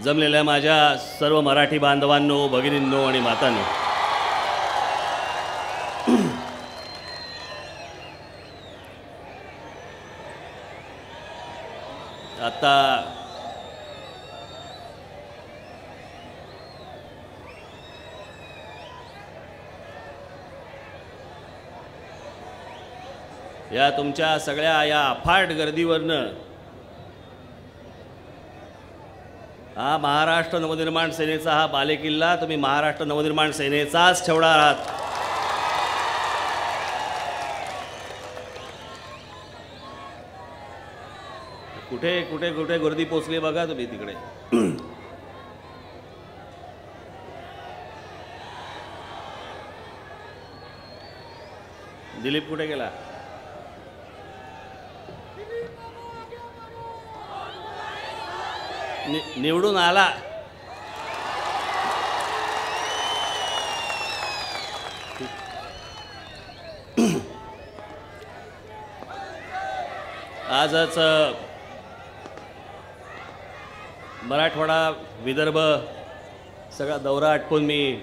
जमलेल्या माझ्या सर्व मराठी बांधवांनो, भगिनींनो आणि मातांनो, आता या तुमच्या सगळ्या या अफाट गर्दीवरनं हा महाराष्ट्र नवनिर्माण सेनेचा हा बालेकिल्ला तुम्ही महाराष्ट्र नवनिर्माण सेनेचाच ठेवणार आहात. कुठे कुठे कुठे गर्दी पोचली बघा तुम्ही तिकडे. दिलीप कुठे गेला? निवडून आला. आजच मराठवाडा विदर्भ सगळा दौरा आटपून मी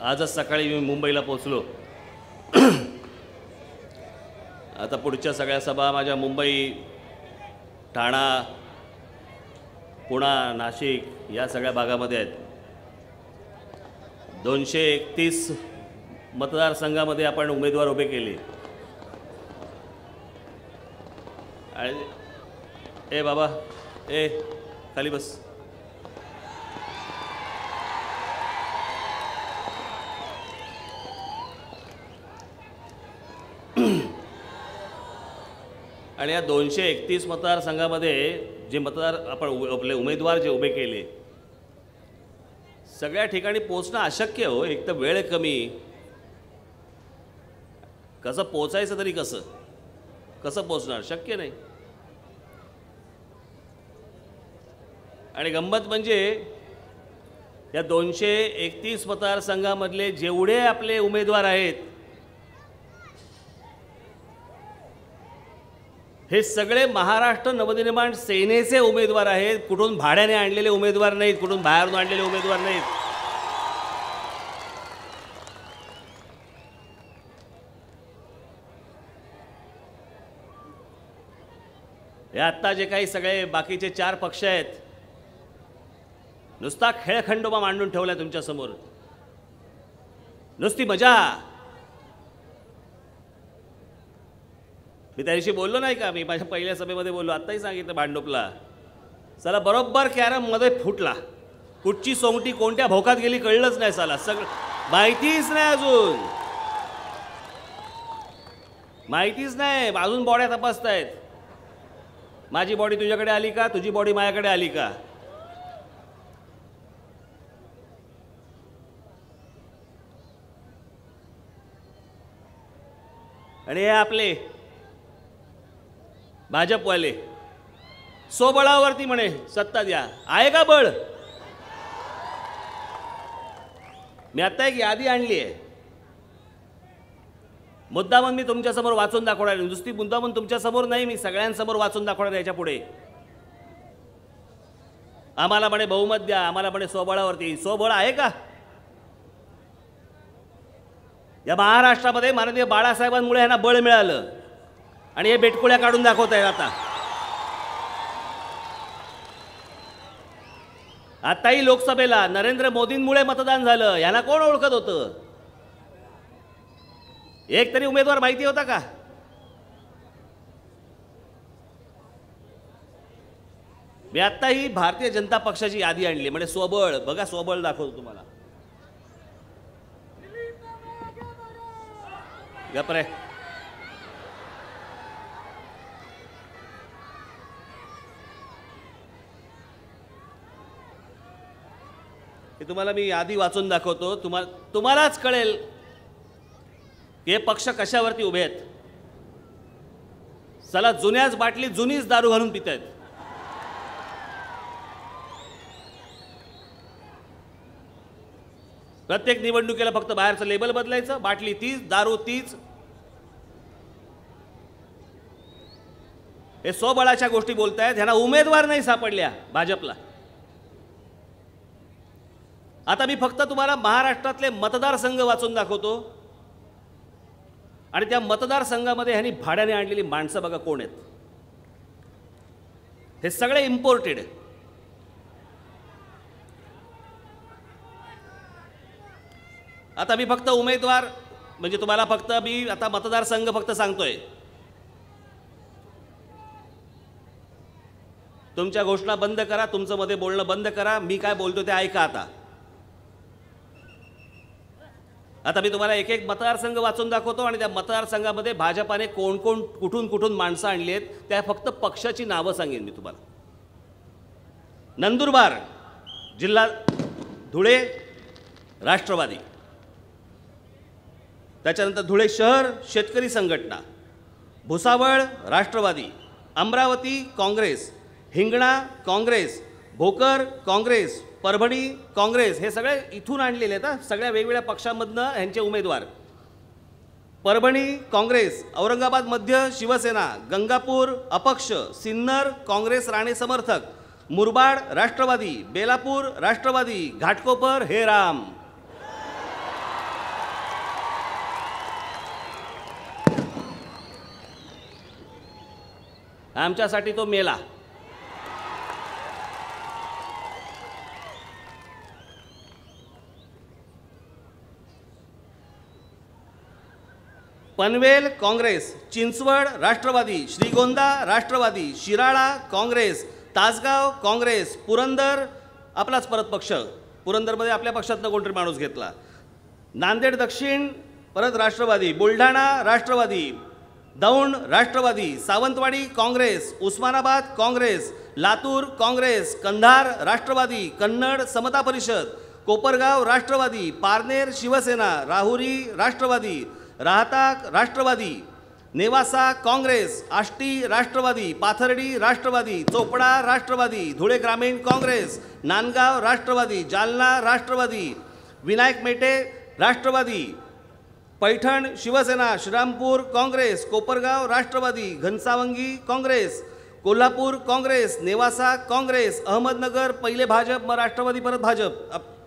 आजच सकाळी मी मुंबईला पोचलो. आता पुढच्या सगळ्या सभा माझ्या मुंबई, ठाणा, पुणा, नाशिक या सगळ्या भागामध्ये आहेत. 231 मतदारसंघामध्ये आपण उमेदवार उभे केले. ए बाबा, ए खाली बस. आणि या 231 मतदारसंघामध्ये जे मतदार आपण आपले उमेदवार जे उभे केले, सगळ्या ठिकाणी पोचणं अशक्य हो. एक तर वेळ कमी, कसं पोचायचं तरी कसं पोचणार, शक्य नाही. आणि गंमत म्हणजे या 231 मतदारसंघामधले जेवढे आपले उमेदवार आहेत हे सगळे महाराष्ट्र नवनिर्माण सेनेचे उमेदवार आहेत. कुठून भाड्याने आणलेले उमेदवार नाहीत, कुठून बाहेरून आणलेले उमेदवार नाहीत. हे आत्ता जे काही सगळे बाकीचे 4 पक्ष आहेत, नुसता खेळखंडोबा मांडून ठेवलाय तुमच्या समोर, नुसती मजा. मी त्या दिवशी बोललो नाही का, मी माझ्या पहिल्या सभेमध्ये बोललो, आत्ताही सांगितलं भांडुपला. साला बरोबर कॅरममध्ये फुटला. कुठची सोंगटी कोणत्या भोकात गेली कळलंच नाही. साला सगळं माहितीच नाही, अजून माहितीच नाही. अजून बॉड्या तपासतायत. माझी बॉडी तुझ्याकडे आली का, तुझी बॉडी माझ्याकडे आली का. आणि हे आपले भाजपवाले स्वबळावरती म्हणे सत्ता द्या. आहे का बळ? मी आता एक यादी आणली आहे. मुद्दामन मी तुमच्यासमोर वाचून दाखवणार. नुसती मुद्दामन तुमच्यासमोर नाही, मी सगळ्यांसमोर वाचून दाखवणार. याच्या पुढे आम्हाला म्हणे बहुमत द्या, आम्हाला म्हणे स्वबळावरती. स्वबळ आहे का? या महाराष्ट्रामध्ये माननीय बाळासाहेबांमुळे यांना बळ मिळालं आणि हे बेटकुळ्या काढून दाखवत आहेत. आताही लोकसभेला नरेंद्र मोदींमुळे मतदान झालं. यांना कोण ओळखत होतं? एक तरी उमेदवार माहिती होता का? मी आत्ताही भारतीय जनता पक्षाची यादी आणली. म्हणजे स्वबळ बघा, स्वबळ दाखवतो तुम्हाला. गप्रे. हे तुम्हाला मी यादी वाचून दाखवतो. तुम्हालाच कळेल की हे पक्ष कशावरती उभे आहेत. चला, जुन्याच बाटलीत जुनीच दारू घालून पित आहेत. प्रत्येक निवडणुकीला फक्त बाहेरचं लेबल बदलायचं, बाटली तीच, दारू तीच. हे स्वबळाच्या गोष्टी बोलतायत. ह्यांना उमेदवार नाही सापडल्या भाजपला. आता मी फक्त तुम्हाला महाराष्ट्रातले मतदारसंघ वाचून दाखवतो आणि त्या मतदारसंघामध्ये ह्यांनी भाड्याने आणलेली माणसं बघा कोण आहेत. हे सगळे इम्पोर्टेड. आता मी फक्त उमेदवार म्हणजे तुम्हाला फक्त मी आता मतदारसंघ फक्त सांगतोय. तुमच्या घोषणा बंद करा, तुमचं मध्ये बोलणं बंद करा. मी काय बोलतो ते ऐका. आता मी तुम्हाला एक एक मतदारसंघ वाचून दाखवतो आणि त्या मतदारसंघामध्ये भाजपाने कोण कोण कुठून कुठून माणसं आणली आहेत त्या फक्त पक्षाची नावं सांगेन मी तुम्हाला. नंदुरबार जिल्हा धुळे राष्ट्रवादी, त्याच्यानंतर धुळे शहर शेतकरी संघटना, भुसावळ राष्ट्रवादी, अमरावती काँग्रेस, हिंगणा काँग्रेस, भोकर काँग्रेस, परभणी काँग्रेस. हे सगळे इथून आणलेले आहेत. सगळ्या वेगवेगळ्या पक्षांमधनं ह्यांचे उमेदवार. परभणी काँग्रेस, औरंगाबाद मध्य शिवसेना, गंगापूर अपक्ष, सिन्नर काँग्रेस राणे समर्थक, मुरबाड राष्ट्रवादी, बेलापूर राष्ट्रवादी, घाटकोपर हे राम. आमच्यासाठी तो मेला. पनवेल काँग्रेस, चिंचवड राष्ट्रवादी, श्रीगोंदा राष्ट्रवादी, शिराळा काँग्रेस, तासगाव काँग्रेस, पुरंदर आपलाच परत पक्ष, पुरंदरमध्ये आपल्या पक्षातनं कोणतरी माणूस घेतला, नांदेड दक्षिण परत राष्ट्रवादी, बुलढाणा राष्ट्रवादी, दौंड राष्ट्रवादी, सावंतवाडी काँग्रेस, उस्मानाबाद काँग्रेस, लातूर काँग्रेस, कंधार राष्ट्रवादी, कन्नड समता परिषद, कोपरगाव राष्ट्रवादी, पारनेर शिवसेना, राहुरी राष्ट्रवादी, राहता राष्ट्रवादी, नेवासा काँग्रेस, आष्टी राष्ट्रवादी, पाथर्डी राष्ट्रवादी, चोपडा राष्ट्रवादी, धुळे ग्रामीण काँग्रेस, नांदगाव राष्ट्रवादी, जालना राष्ट्रवादी, विनायक मेटे राष्ट्रवादी, पैठण शिवसेना, श्रीरामपूर काँग्रेस, कोपरगाव राष्ट्रवादी, घनसावंगी काँग्रेस, कोल्हापूर काँग्रेस, नेवासा काँग्रेस, अहमदनगर पहिले भाजप मग राष्ट्रवादी परत भाजप.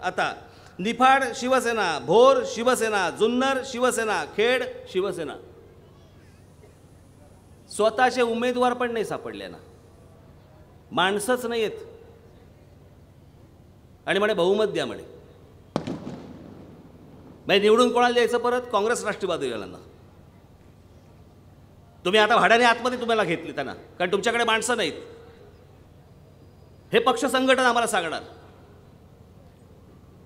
आता निफाड शिवसेना, भोर शिवसेना, जुन्नर शिवसेना, खेड शिवसेना. स्वतःचे उमेदवार पण नाही सापडले ना, माणसंच नाही आहेत आणि म्हणे बहुमत द्या म्हणे. निवडून कोणाला द्यायचं परत? काँग्रेस राष्ट्रवादीवाल्यांना. तुम्ही आता भाड्याने आतमध्ये तुम्हाला घेतली त्यांना, कारण तुमच्याकडे माणसं नाहीत. हे पक्ष संघटन आम्हाला सांगणार.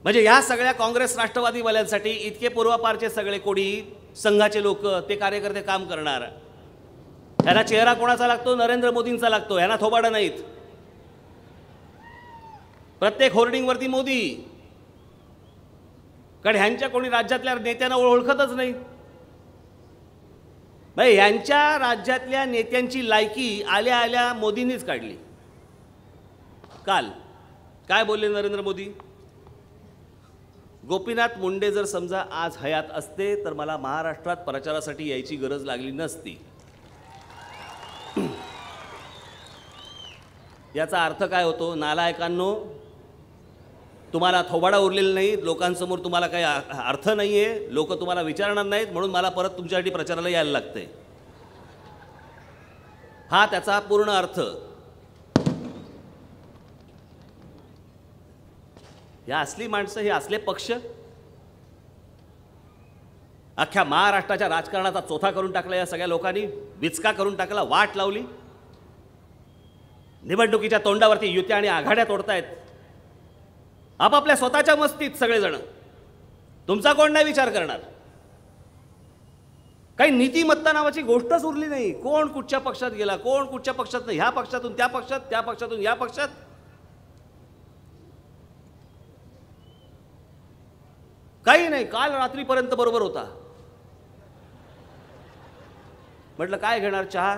म्हणजे या सगळ्या काँग्रेस राष्ट्रवादीवाल्यांसाठी इतके पूर्वापारचे सगळे कोणी संघाचे लोक, ते कार्यकर्ते काम करणार. ह्यांना चेहरा कोणाचा लागतो? नरेंद्र मोदींचा लागतो. ह्यांना थोबाडं नाहीत. प्रत्येक होर्डिंगवरती मोदी, कारण ह्यांच्या कोणी राज्यातल्या नेत्यांना ओळखतच नाही. भाई यांच्या राज्यातल्या नेत्यांची लायकी आल्या आल्या मोदींनीच काढली. काल काय बोलले नरेंद्र मोदी? गोपीनाथ मुंडे जर समजा आज हयात असते तर मला महाराष्ट्रात प्रचारासाठी यायची गरज लागली नसती. याचा अर्थ काय होतो? नालायकांनो, तुम्हाला थोबाडा उरलेला नाही, लोकांसमोर तुम्हाला काही अर्थ नाही आहे, लोक तुम्हाला विचारणार नाहीत, म्हणून मला परत तुमच्यासाठी प्रचाराला यायला लागतंय. हा त्याचा पूर्ण अर्थ. या असली माणसं, हे असले पक्ष अख्ख्या महाराष्ट्राच्या राजकारणाचा चोथा करून टाकला. या सगळ्या लोकांनी विचका करून टाकला, वाट लावली. निवडणुकीच्या तोंडावरती युत्या आणि आघाड्या तोडतायत. आपापल्या स्वतःच्या मस्तीत सगळेजण. तुमचा कोण नाही विचार करणार. काही नीतिमत्ता नावाची गोष्टच उरली नाही. कोण कुठच्या पक्षात गेला, कोण कुठच्या पक्षात नाही, ह्या पक्षातून त्या पक्षात, त्या पक्षातून या पक्षात. काही नाही. काल रात्रीपर्यंत बरोबर होता. म्हटलं काय घेणार? चहा?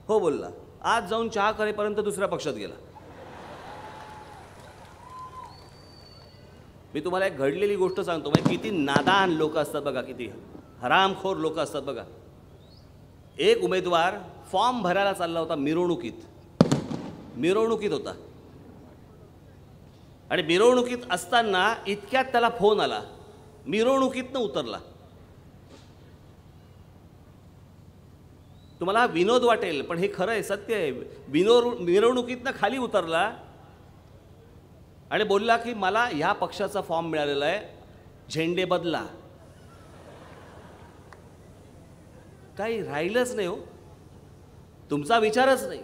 हो बोलला. आज जाऊन चहा करेपर्यंत दुसऱ्या पक्षात गेला. मी तुम्हाला एक घडलेली गोष्ट सांगतो. म्हणजे किती नादान लोक असतात बघा, किती हरामखोर लोक असतात बघा. एक उमेदवार फॉर्म भरायला चालला होता मिरवणुकीत होता आणि मिरवणुकीत असताना इतक्यात त्याला फोन आला, मिरवणुकीतनं उतरला. तुम्हाला विनोद वाटेल पण हे खरं आहे, सत्य आहे. मिरवणुकीतनं खाली उतरला आणि बोलला की मला ह्या पक्षाचा फॉर्म मिळालेला आहे, झेंडे बदला. काही राहिलंच नाही हो, तुमचा विचारच नाही,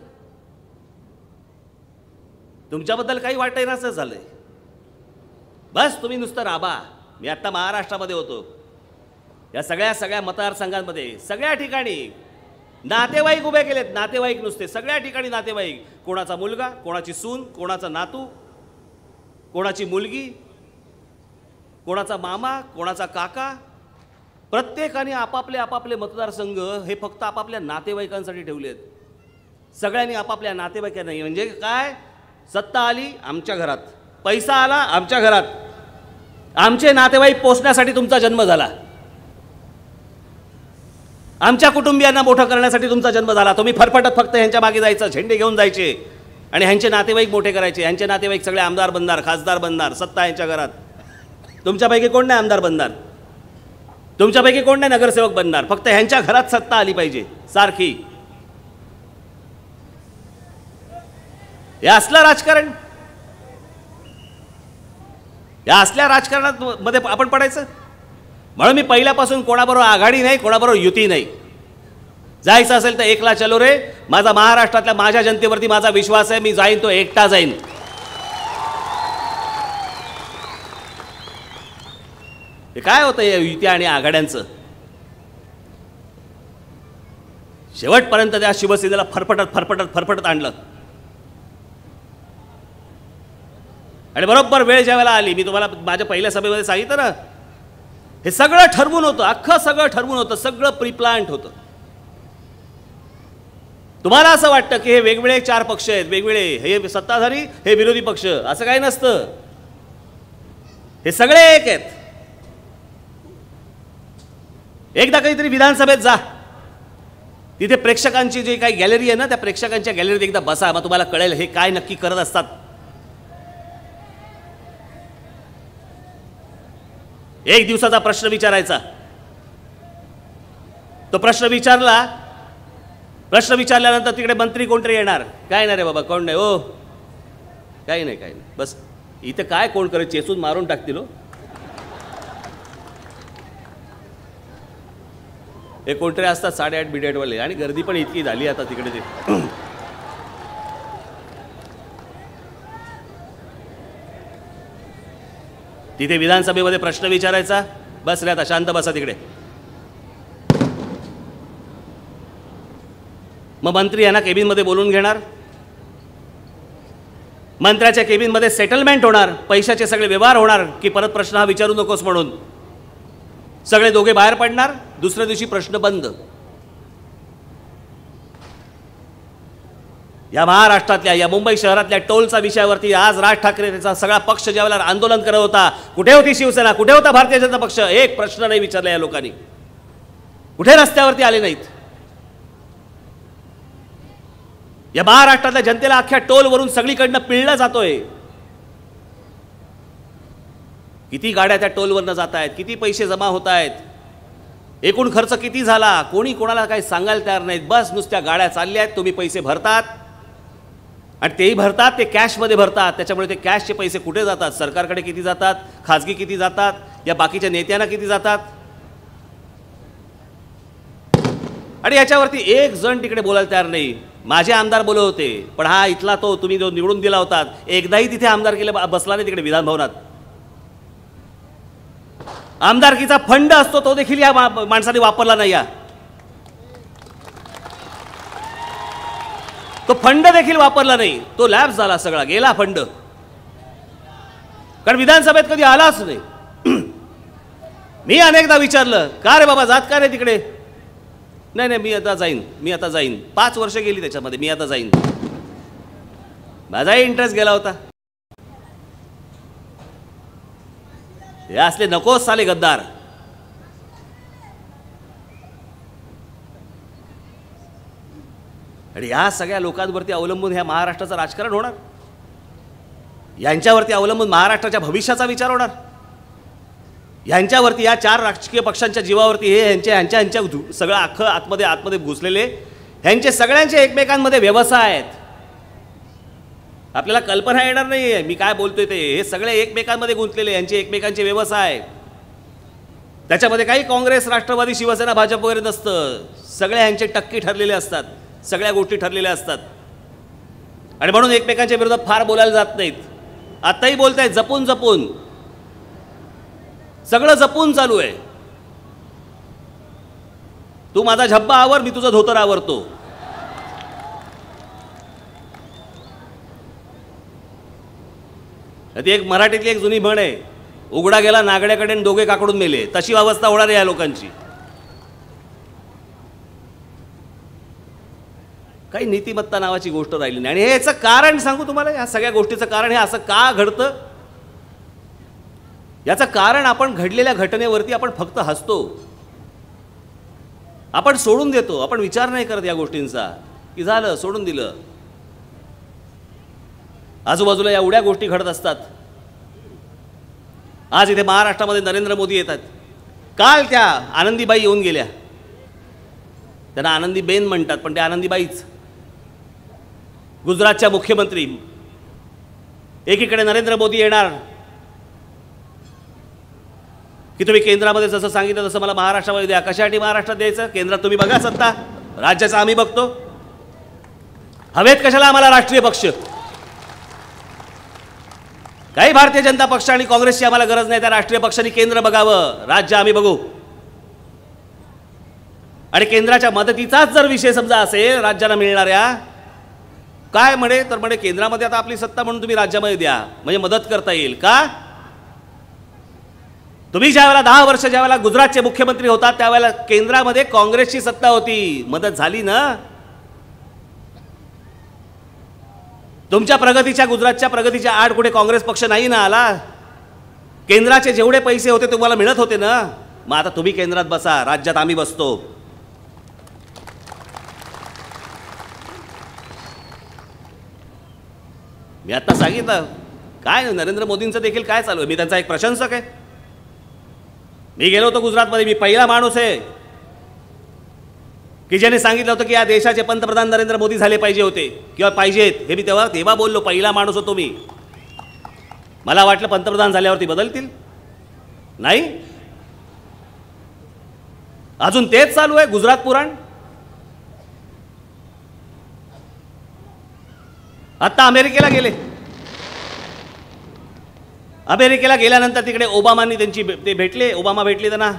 तुमच्याबद्दल काही वाटेनासं झालंय. बस तुम्ही नुसतं राबा. मी आत्ता महाराष्ट्रामध्ये होतो, या सगळ्या मतदारसंघांमध्ये सगळ्या ठिकाणी नातेवाईक उभे केलेत, नातेवाईक नुसते सगळ्या ठिकाणी नातेवाईक. कोणाचा मुलगा, कोणाची सून, कोणाचा नातू, कोणाची मुलगी, कोणाचा मामा, कोणाचा काका. प्रत्येकाने आपापले मतदारसंघ हे फक्त आपापल्या नातेवाईकांसाठी ठेवलेत. सगळ्यांनी आपापल्या नातेवाईकांना, म्हणजे काय, सत्ता आली आमच्या घरात, पैसा आला आमच्या घरात, आमचे नातेवाईक पोचण्यासाठी तुमचा जन्म झाला, आमच्या कुटुंबियांना मोठं करण्यासाठी तुमचा जन्म झाला. तुम्ही फरफटत फक्त ह्यांच्या मागे जायचं, झेंडे घेऊन जायचे आणि ह्यांचे नातेवाईक मोठे करायचे. ह्यांचे नातेवाईक सगळे आमदार बनणार, खासदार बनणार, सत्ता ह्यांच्या घरात. तुमच्यापैकी कोण नाही आमदार बनणार, तुमच्यापैकी कोण नाही नगरसेवक बनणार, फक्त ह्यांच्या घरात सत्ता आली पाहिजे सारखी. हे असलं राजकारण, या असल्या राजकारणात मध्ये आपण पडायचं. म्हणून मी पहिल्यापासून कोणाबरोबर आघाडी नाही, कोणाबरोबर युती नाही. जायचं असेल तर एकला चलो रे. माझा महाराष्ट्रातल्या माझ्या जनतेवरती माझा विश्वास आहे, मी जाईन तो एकटा जाईन. हे काय होतं या युती आणि आघाड्यांचं? शेवटपर्यंत त्या शिवसेनेला फरफटत आणलं आणि बरोबर वेळ ज्यावेळेला आली, मी तुम्हाला माझ्या पहिल्या सभेमध्ये सांगितलं ना, हे सगळं ठरवून होतं, अख्खं सगळं ठरवून होतं, सगळं प्रीप्लांट होतं. तुम्हाला असं वाटतं की हे वेगवेगळे 4 पक्ष आहेत, वेगवेगळे, हे सत्ताधारी, हे विरोधी पक्ष, असं काही नसतं. हे सगळे एक आहेत. एकदा कधीतरी विधानसभेत जा, तिथे प्रेक्षकांची जी काही गॅलरी आहे ना, त्या प्रेक्षकांच्या गॅलरीत एकदा बसा, मग तुम्हाला कळेल हे काय नक्की करत असतात. एक दिवसाचा प्रश्न विचारायचा, तो प्रश्न विचारल्यानंतर तिकडे मंत्री कोणतरी येणार, काय नाही रे बाबा, कोण नाही, ओ काही नाही, बस इथे काय कोण करे, चेसून मारून टाकतील. हे कोणतरी असतात 8:30 बिडेटवाले, आणि गर्दी पण इतकी झाली आता तिकडे. ते तिथे विधानसभेमध्ये प्रश्न विचारायचा, बस रे आता शांत बसा तिकडे. मग मंत्री यांना केबिनमध्ये बोलून घेणार, मंत्र्याच्या केबिनमध्ये सेटलमेंट होणार, पैशाचे सगळे व्यवहार होणार की परत प्रश्न हा विचारू नकोस म्हणून. सगळे दोघे बाहेर पडणार, दुसऱ्या दिवशी प्रश्न बंद. या महाराष्ट्रातल्या, या मुंबई शहरातल्या टोलचा विषयावरती आज राज ठाकरे त्याचा सगळा पक्ष ज्यावेळेला आंदोलन करत होता, कुठे होती शिवसेना, कुठे होता भारतीय जनता पक्ष? एक प्रश्न नाही विचारला या लोकांनी, कुठे रस्त्यावरती आले नाहीत. या महाराष्ट्रातल्या जनतेला अख्ख्या टोलवरून सगळीकडनं पिळलं जातोय. किती गाड्या त्या टोलवरनं जात आहेत, किती पैसे जमा होत आहेत, एकूण खर्च किती झाला, कोणी कोणाला काही सांगायला तयार नाहीत. बस नुसत्या गाड्या चालल्या आहेत, तुम्ही पैसे भरतात आणि तेही भरतात, ते कॅशमध्ये भरतात. त्याच्यामुळे ते कॅशचे पैसे कुठे जातात, सरकारकडे किती जातात, खाजगी किती जातात, या बाकीच्या नेत्यांना किती जातात. आणि याच्यावरती एक जण तिकडे बोलायला तयार नाही. माझे आमदार बोलत होते, पण हा इथला तो तुम्ही जो निवडून दिला होता, एकदाही तिथे आमदार केला बसला नाही तिकडे विधान भवनात. आमदारकीचा फंड असतो तो देखील या माणसाने वापरला नाही. तो फंड देखील वापरला नाही, तो लॅप्स झाला, सगळा गेला फंड, कारण विधानसभेत कधी आलाच नाही. मी अनेकदा विचारलं, का रे बाबा जात का रे तिकडे? नाही मी आता जाईन, 5 वर्ष गेली त्याच्यामध्ये, मी आता जाईन. माझाही इंटरेस्ट गेला होता. हे असले नकोच साले गद्दार. आणि या सगळ्या लोकांवरती अवलंबून ह्या महाराष्ट्राचं राजकारण होणार, यांच्यावरती अवलंबून महाराष्ट्राच्या भविष्याचा विचार होणार, यांच्यावरती या 4 राजकीय पक्षांच्या जीवावरती हे ह्यांच्या सगळं अख्खं आतमध्ये घुसलेले ह्यांचे सगळ्यांचे एकमेकांमध्ये व्यवसाय आहेत. आपल्याला कल्पना येणार नाही आहे मी काय बोलतोय ते. हे सगळे एकमेकांमध्ये गुंतलेले यांचे एकमेकांचे व्यवसाय. त्याच्यामध्ये काही काँग्रेस, राष्ट्रवादी, शिवसेना, भाजप वगैरे नसतं. सगळे ह्यांचे टक्के ठरलेले असतात, सगळ्या गोष्टी ठरलेल्या असतात आणि म्हणून एकमेकांच्या विरोधात फार बोलायला जात नाहीत. आताही बोलतायत जपून जपून, सगळं जपून चालू आहे. तू माझा झब्बा आवर, मी तुझं धोतर आवरतो. ती एक मराठीतली एक जुनी म्हण आहे, उघडा गेला नागड्याकडे आणि दोघे काकडून मेले. तशी अवस्था होणार आहे या लोकांची. काही नीतिमत्ता नावाची गोष्ट राहिली नाही. आणि याचं कारण सांगू तुम्हाला, या सगळ्या गोष्टीचं कारण हे असं का घडतं. याचं कारण आपण घडलेल्या घटनेवरती आपण फक्त हसतो, आपण सोडून देतो, आपण विचार नाही करत या गोष्टींचा की झालं सोडून दिलं. आजूबाजूला एवढ्या गोष्टी घडत असतात. आज इथे महाराष्ट्रामध्ये नरेंद्र मोदी येतात. काल त्या आनंदीबाई येऊन गेल्या. त्यांना आनंदीबेन म्हणतात पण ते आनंदीबाईच. गुजरातच्या मुख्यमंत्री. एकीकडे नरेंद्र मोदी येणार की तुम्ही केंद्रामध्ये जसं सांगितलं तसं मला महाराष्ट्रामध्ये द्या. कशासाठी महाराष्ट्रात द्यायचं. केंद्रात तुम्ही बघा सत्ता, राज्याचं आम्ही बघतो. हवेत कशाला आम्हाला राष्ट्रीय पक्ष. काही भारतीय जनता पक्ष आणि काँग्रेसची आम्हाला गरज नाही. त्या राष्ट्रीय पक्षांनी केंद्र बघावं, राज्य आम्ही बघू. आणि केंद्राच्या मदतीचाच जर विषय समजा असेल राज्याला मिळणाऱ्या, काय म्हणे तर म्हणे केंद्रामध्ये आता आपली सत्ता म्हणून तुम्ही राज्यामध्ये द्या, म्हणजे मदत करता येईल का. तुम्ही ज्यावेळेला 10 वर्ष ज्यावेळेला गुजरातचे मुख्यमंत्री होतात त्यावेळेला केंद्रामध्ये काँग्रेसची सत्ता होती, मदत झाली ना. तुमच्या प्रगतीच्या, गुजरातच्या प्रगतीच्या आड कुठे काँग्रेस पक्ष नाही ना आला. केंद्राचे जेवढे पैसे होते तुम्हाला मिळत होते ना. मग आता तुम्ही केंद्रात बसा, राज्यात आम्ही बसतो. मी आता सांगितलं काय नरेंद्र मोदींचं देखील काय चालू आहे. मी त्यांचा एक प्रशंसक आहे. मी गेलो होतो गुजरातमध्ये. मी पहिला माणूस आहे की ज्याने सांगितलं होतं की या देशाचे पंतप्रधान नरेंद्र मोदी झाले पाहिजे होते किंवा पाहिजेत. हे मी तेव्हा बोललो. पहिला माणूस होतो मी. मला वाटलं पंतप्रधान झाल्यावरती बदलतील. नाही, अजून तेच चालू आहे गुजरात पुराण. आता अमेरिकेला गेले. अमेरिकेला गेल्यानंतर तिकडे ओबामांनी त्यांची ते भेटले. ओबामा भेटले, त्यांना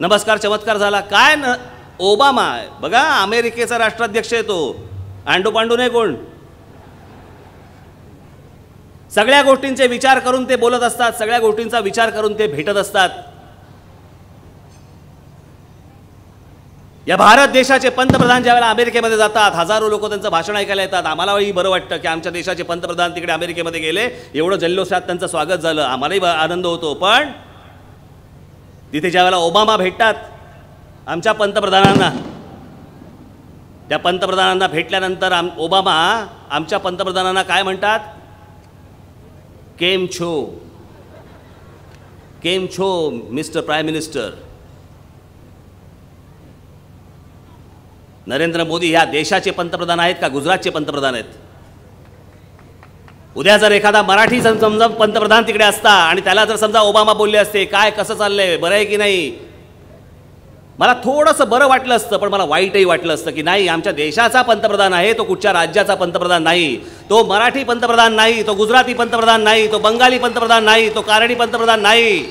नमस्कार चमत्कार झाला. काय ओबामा बघा अमेरिकेचा राष्ट्राध्यक्ष आहे तो, आंडू पांडू नाही कोण. सगळ्या गोष्टींचे विचार करून ते बोलत असतात, सगळ्या गोष्टींचा विचार करून ते भेटत असतात. या भारत देशाचे पंतप्रधान ज्यावेळेला अमेरिकेमध्ये जातात, हजारो लोक त्यांचं भाषण ऐकायला येतात. आम्हालाही बरं वाटतं की आमच्या देशाचे पंतप्रधान तिकडे अमेरिकेमध्ये गेले, एवढं जल्लोषात त्यांचं स्वागत झालं, आम्हालाही आनंद होतो. पण तिथे ज्यावेळेला ओबामा भेटतात आमच्या पंतप्रधानांना, त्या पंतप्रधानांना भेटल्यानंतर ओबामा आमच्या पंतप्रधानांना काय म्हणतात. केम छो, केम छो mister prime minister. Narendra Modi ह्या देशाचे पंतप्रधान आहेत का गुजरातचे पंतप्रधान आहेत. उद्या जर एखादा मराठी समजा पंतप्रधान तिकडे असता आणि त्याला जर समजा ओबामा बोलले असते काय कसं चाललंय, बरं आहे की नाही, मला थोडंसं बरं वाटलं असतं. पण मला वाईटही वाटलं असतं की नाही, आमच्या देशाचा पंतप्रधान आहे, तो कुठच्या राज्याचा पंतप्रधान नाही. तो मराठी पंतप्रधान नाही, तो गुजराती पंतप्रधान नाही, तो बंगाली पंतप्रधान नाही, तो कानडी पंतप्रधान नाही.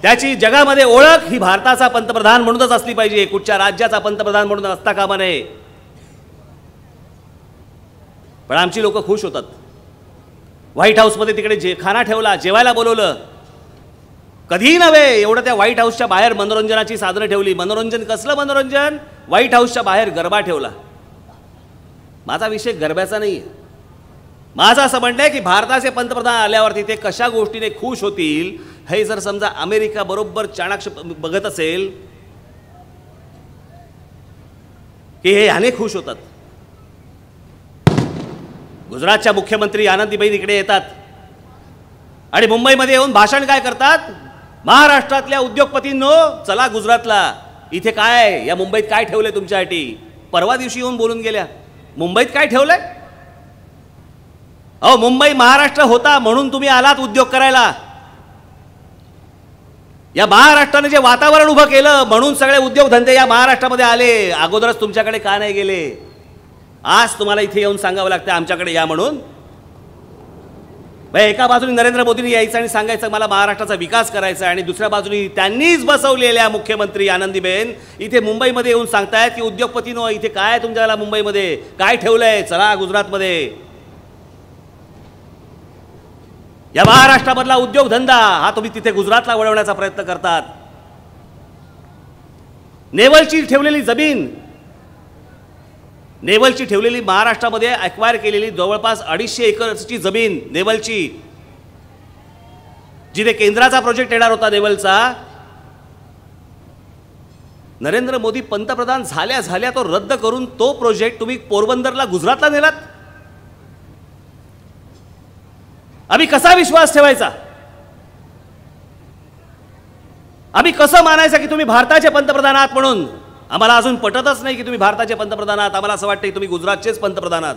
त्याची जगामध्ये ओळख ही भारताचा पंतप्रधान म्हणूनच असली पाहिजे, कुठच्या राज्याचा पंतप्रधान म्हणून असता कामा नये. पण आमची लोक खुश होतात. व्हाईट हाऊसमध्ये तिकडे खाना ठेवला, जेवायला बोलवलं. कधीही नव्हे एवढं त्या व्हाईट हाऊसच्या बाहेर मनोरंजनाची साधनं ठेवली. मनोरंजन कसलं मनोरंजन. व्हाईट हाऊसच्या बाहेर गरबा ठेवला. माझा विषय गरब्याचा नाही आहे. माझं असं म्हणणं आहे की भारताचे पंतप्रधान आल्यावरती ते कशा गोष्टीने खुश होतील हे जर समजा अमेरिका बरोबर चाणाक्ष बघत असेल की हे ह्याने खुश होतात. गुजरातच्या मुख्यमंत्री आनंदीबेन इकडे येतात आणि मुंबईमध्ये येऊन भाषण काय करतात, महाराष्ट्रातल्या उद्योगपतींनो चला गुजरातला, इथे काय या मुंबईत काय ठेवलंय तुमच्यासाठी. परवा दिवशी येऊन बोलून गेल्या, मुंबईत काय ठेवलंय. अहो मुंबई महाराष्ट्र होता म्हणून तुम्ही आलात उद्योग करायला. या महाराष्ट्राने जे वातावरण उभं केलं म्हणून सगळे उद्योगधंदे या महाराष्ट्रामध्ये आले. अगोदरच तुमच्याकडे का नाही गेले. आज तुम्हाला इथे येऊन सांगावं लागतं आमच्याकडे या म्हणून. एका बाजूने नरेंद्र मोदींनी यायचं आणि सांगायचं मला महाराष्ट्राचा विकास करायचा, आणि दुसऱ्या बाजूने त्यांनीच बसवलेल्या मुख्यमंत्री आनंदीबेन इथे मुंबईमध्ये येऊन सांगतायत की उद्योगपतींनो इथे काय तुमच्याला मुंबईमध्ये काय ठेवलंय, चला गुजरातमध्ये. या महाराष्ट्रामधला उद्योगधंदा हा तुम्ही तिथे गुजरातला वळवण्याचा प्रयत्न करतात. नेवलची ठेवलेली जमीन, नेवलची ठेवलेली महाराष्ट्रामध्ये अक्वायर केलेली जवळपास 250 एकरची जमीन नेवलची, जिथे केंद्राचा प्रोजेक्ट येणार होता नेवलचा, नरेंद्र मोदी पंतप्रधान झाल्या झाल्या तो रद्द करून तो प्रोजेक्ट तुम्ही पोरबंदरला गुजरातला नेलात. आम्ही कसा विश्वास ठेवायचा, आम्ही कसं मानायचं की तुम्ही भारताचे पंतप्रधान आहात म्हणून. आम्हाला अजून पटतच नाही की तुम्ही भारताचे पंतप्रधान आहात. आम्हाला असं वाटतं की तुम्ही गुजरातचेच पंतप्रधान आहात.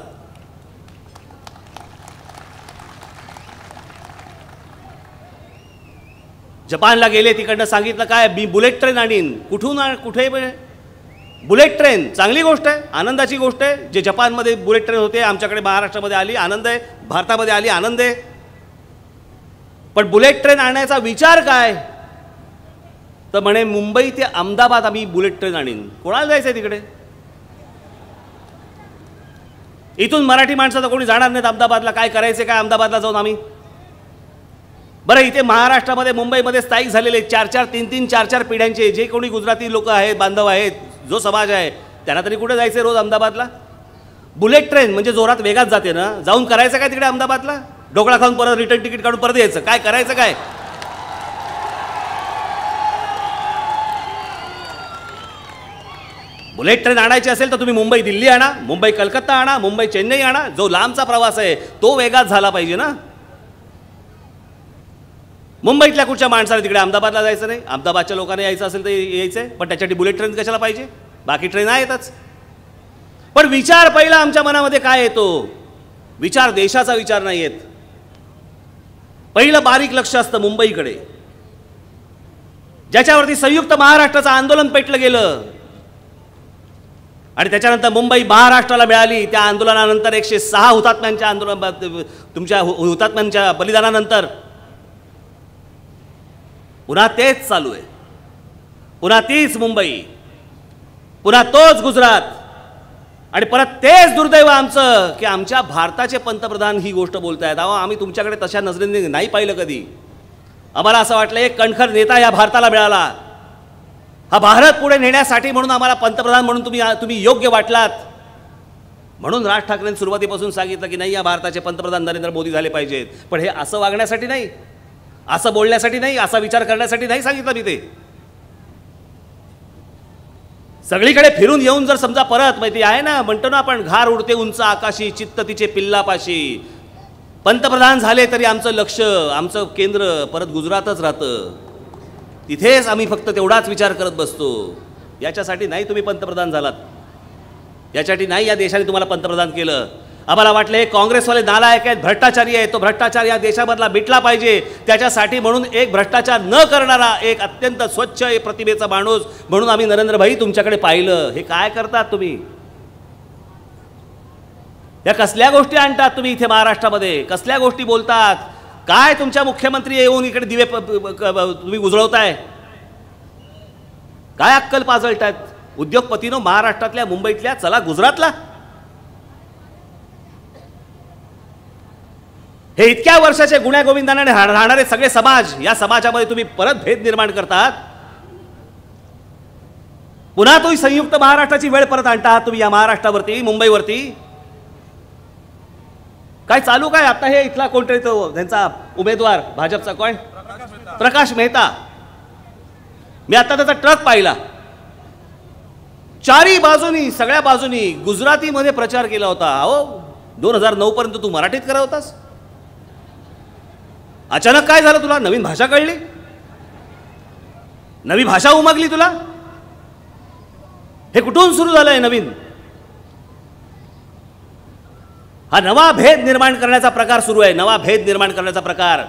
जपानला गेले, तिकडनं सांगितलं काय मी बुलेट ट्रेन आणीन. कुठून कुठे बुलेट ट्रेन, चांगली गोष्ट आहे, आनंदाची गोष्ट आहे. जे जपानमध्ये बुलेट ट्रेन होते आमच्याकडे महाराष्ट्रामध्ये आली, आनंद आहे. भारतामध्ये आली, आनंद आहे. पण बुलेट ट्रेन आणण्याचा विचार काय, तर म्हणे मुंबई ते अहमदाबाद आम्ही बुलेट ट्रेन आणीन. कोणाला जायचंय तिकडे. इथून मराठी माणसं तर कोणी जाणार नाहीत अहमदाबादला. काय करायचे काय अहमदाबादला जाऊन आम्ही. बरं इथे महाराष्ट्रामध्ये मुंबईमध्ये स्थायिक झालेले 4-4, 3-3, 4-4 पिढ्यांचे जे कोणी गुजराती लोक आहेत, बांधव आहेत, जो समाज आहे, त्यांना तरी कुठे जायचं रोज अहमदाबादला. बुलेट ट्रेन म्हणजे जोरात वेगात जाते ना, जाऊन करायचं काय तिकडे अहमदाबादला. ढोकळा खाऊन परत रिटर्न तिकीट काढून परत यायचं. काय करायचं काय. बुलेट ट्रेन आणायची असेल तर तुम्ही मुंबई दिल्ली आणा, मुंबई कलकत्ता आणा, मुंबई चेन्नई आणा. जो लांबचा प्रवास आहे तो वेगात झाला पाहिजे ना. मुंबईतल्या कुठच्या माणसाला तिकडे अहमदाबादला जायचं नाही. अहमदाबादच्या लोकांना यायचं असेल तर यायचंय, पण त्याच्यासाठी बुलेट ट्रेन कशाला पाहिजे. बाकी ट्रेन आहेतच. पण विचार पहिला आमच्या मनामध्ये काय येतो, विचार देशाचा विचार नाही येत. पहिलं बारीक लक्ष असतं मुंबईकडे, ज्याच्यावरती संयुक्त महाराष्ट्राचं आंदोलन पेटलं गेलं आणि त्याच्यानंतर मुंबई महाराष्ट्राला मिळाली. त्या आंदोलनानंतर 106 हुतात्म्यांच्या तुमच्या हुतात्म्यांच्या बलिदानानंतर पुन्हा तेच चालू आहे. पुन्हा तीच मुंबई, पुन्हा तोच गुजरात, आणि परत तेच दुर्दैव आमचं की आमच्या भारताचे पंतप्रधान ही गोष्ट बोलतायत. अहो आम्ही तुमच्याकडे तशा नजरेने नाही पाहिलं कधी. आम्हाला असं वाटलं एक कणखर नेता या भारताला मिळाला, हा भारत पुढे नेण्यासाठी म्हणून आम्हाला पंतप्रधान म्हणून तुम्ही योग्य वाटलात. म्हणून राज ठाकरेंनी सुरुवातीपासून सांगितलं की नाही या भारताचे पंतप्रधान नरेंद्र मोदी झाले पाहिजेत. पण हे असं वागण्यासाठी नाही, असं बोलण्यासाठी नाही, असा विचार करण्यासाठी नाही सांगितलं मी. ते सगळीकडे फिरून येऊन जर समजा परत माहिती आहे ना, म्हणतो ना आपण घार उडते उंच आकाशी, चित्त तिचे पिल्लापाशी. पंतप्रधान झाले तरी आमचं लक्ष, आमचं केंद्र परत गुजरातच राहतं. तिथेच आम्ही फक्त तेवढाच विचार करत बसतो. याच्यासाठी नाही तुम्ही पंतप्रधान झालात, याच्यासाठी नाही या देशाने तुम्हाला पंतप्रधान केलं. आम्हाला वाटलं हे काँग्रेसवाले नालायक आहेत, भ्रष्टाचारी आहेत, तो भ्रष्टाचार या देशामधला मिटला पाहिजे. त्याच्यासाठी म्हणून एक भ्रष्टाचार न करणारा एक अत्यंत स्वच्छ प्रतिभेचा माणूस म्हणून आम्ही नरेंद्र भाई तुमच्याकडे पाहिलं. हे काय करतात तुम्ही, या कसल्या गोष्टी आणतात तुम्ही इथे महाराष्ट्रामध्ये, कसल्या गोष्टी बोलतात. काय तुमच्या मुख्यमंत्री येऊन इकडे दिवे तुम्ही उजळवताय, काय अक्कल पाजळतायत. उद्योगपतीनो महाराष्ट्रातल्या मुंबईतल्या चला गुजरातला. हे इतक्या वर्षाचे गुण्यागोविंदाने राहणारे सगळे समाज, या समाजामध्ये तुम्ही परत भेद निर्माण करतात. पुन्हा तुम्ही संयुक्त महाराष्ट्राची वेळ परत आणता तुम्ही या महाराष्ट्रावरती, मुंबईवरती. काय चालू काय आता. हे इथला कोणतरी तो त्यांचा उमेदवार भाजपचा कोण, प्रकाश मेहता. मी आता त्याचा ट्रक पाहिला, चारी बाजूनी, सगळ्या बाजूनी गुजरातीमध्ये प्रचार केला होता. अहो 2009 पर्यंत तू मराठीत करत होतास. अचानक काय झालं? तुला नवीन भाषा कळली, नवी भाषा उमगली तुला. हे कुठून सुरू झालंय नवीन? हा नवा भेद निर्माण करण्याचा प्रकार सुरू आहे, नवा भेद निर्माण करण्याचा प्रकार.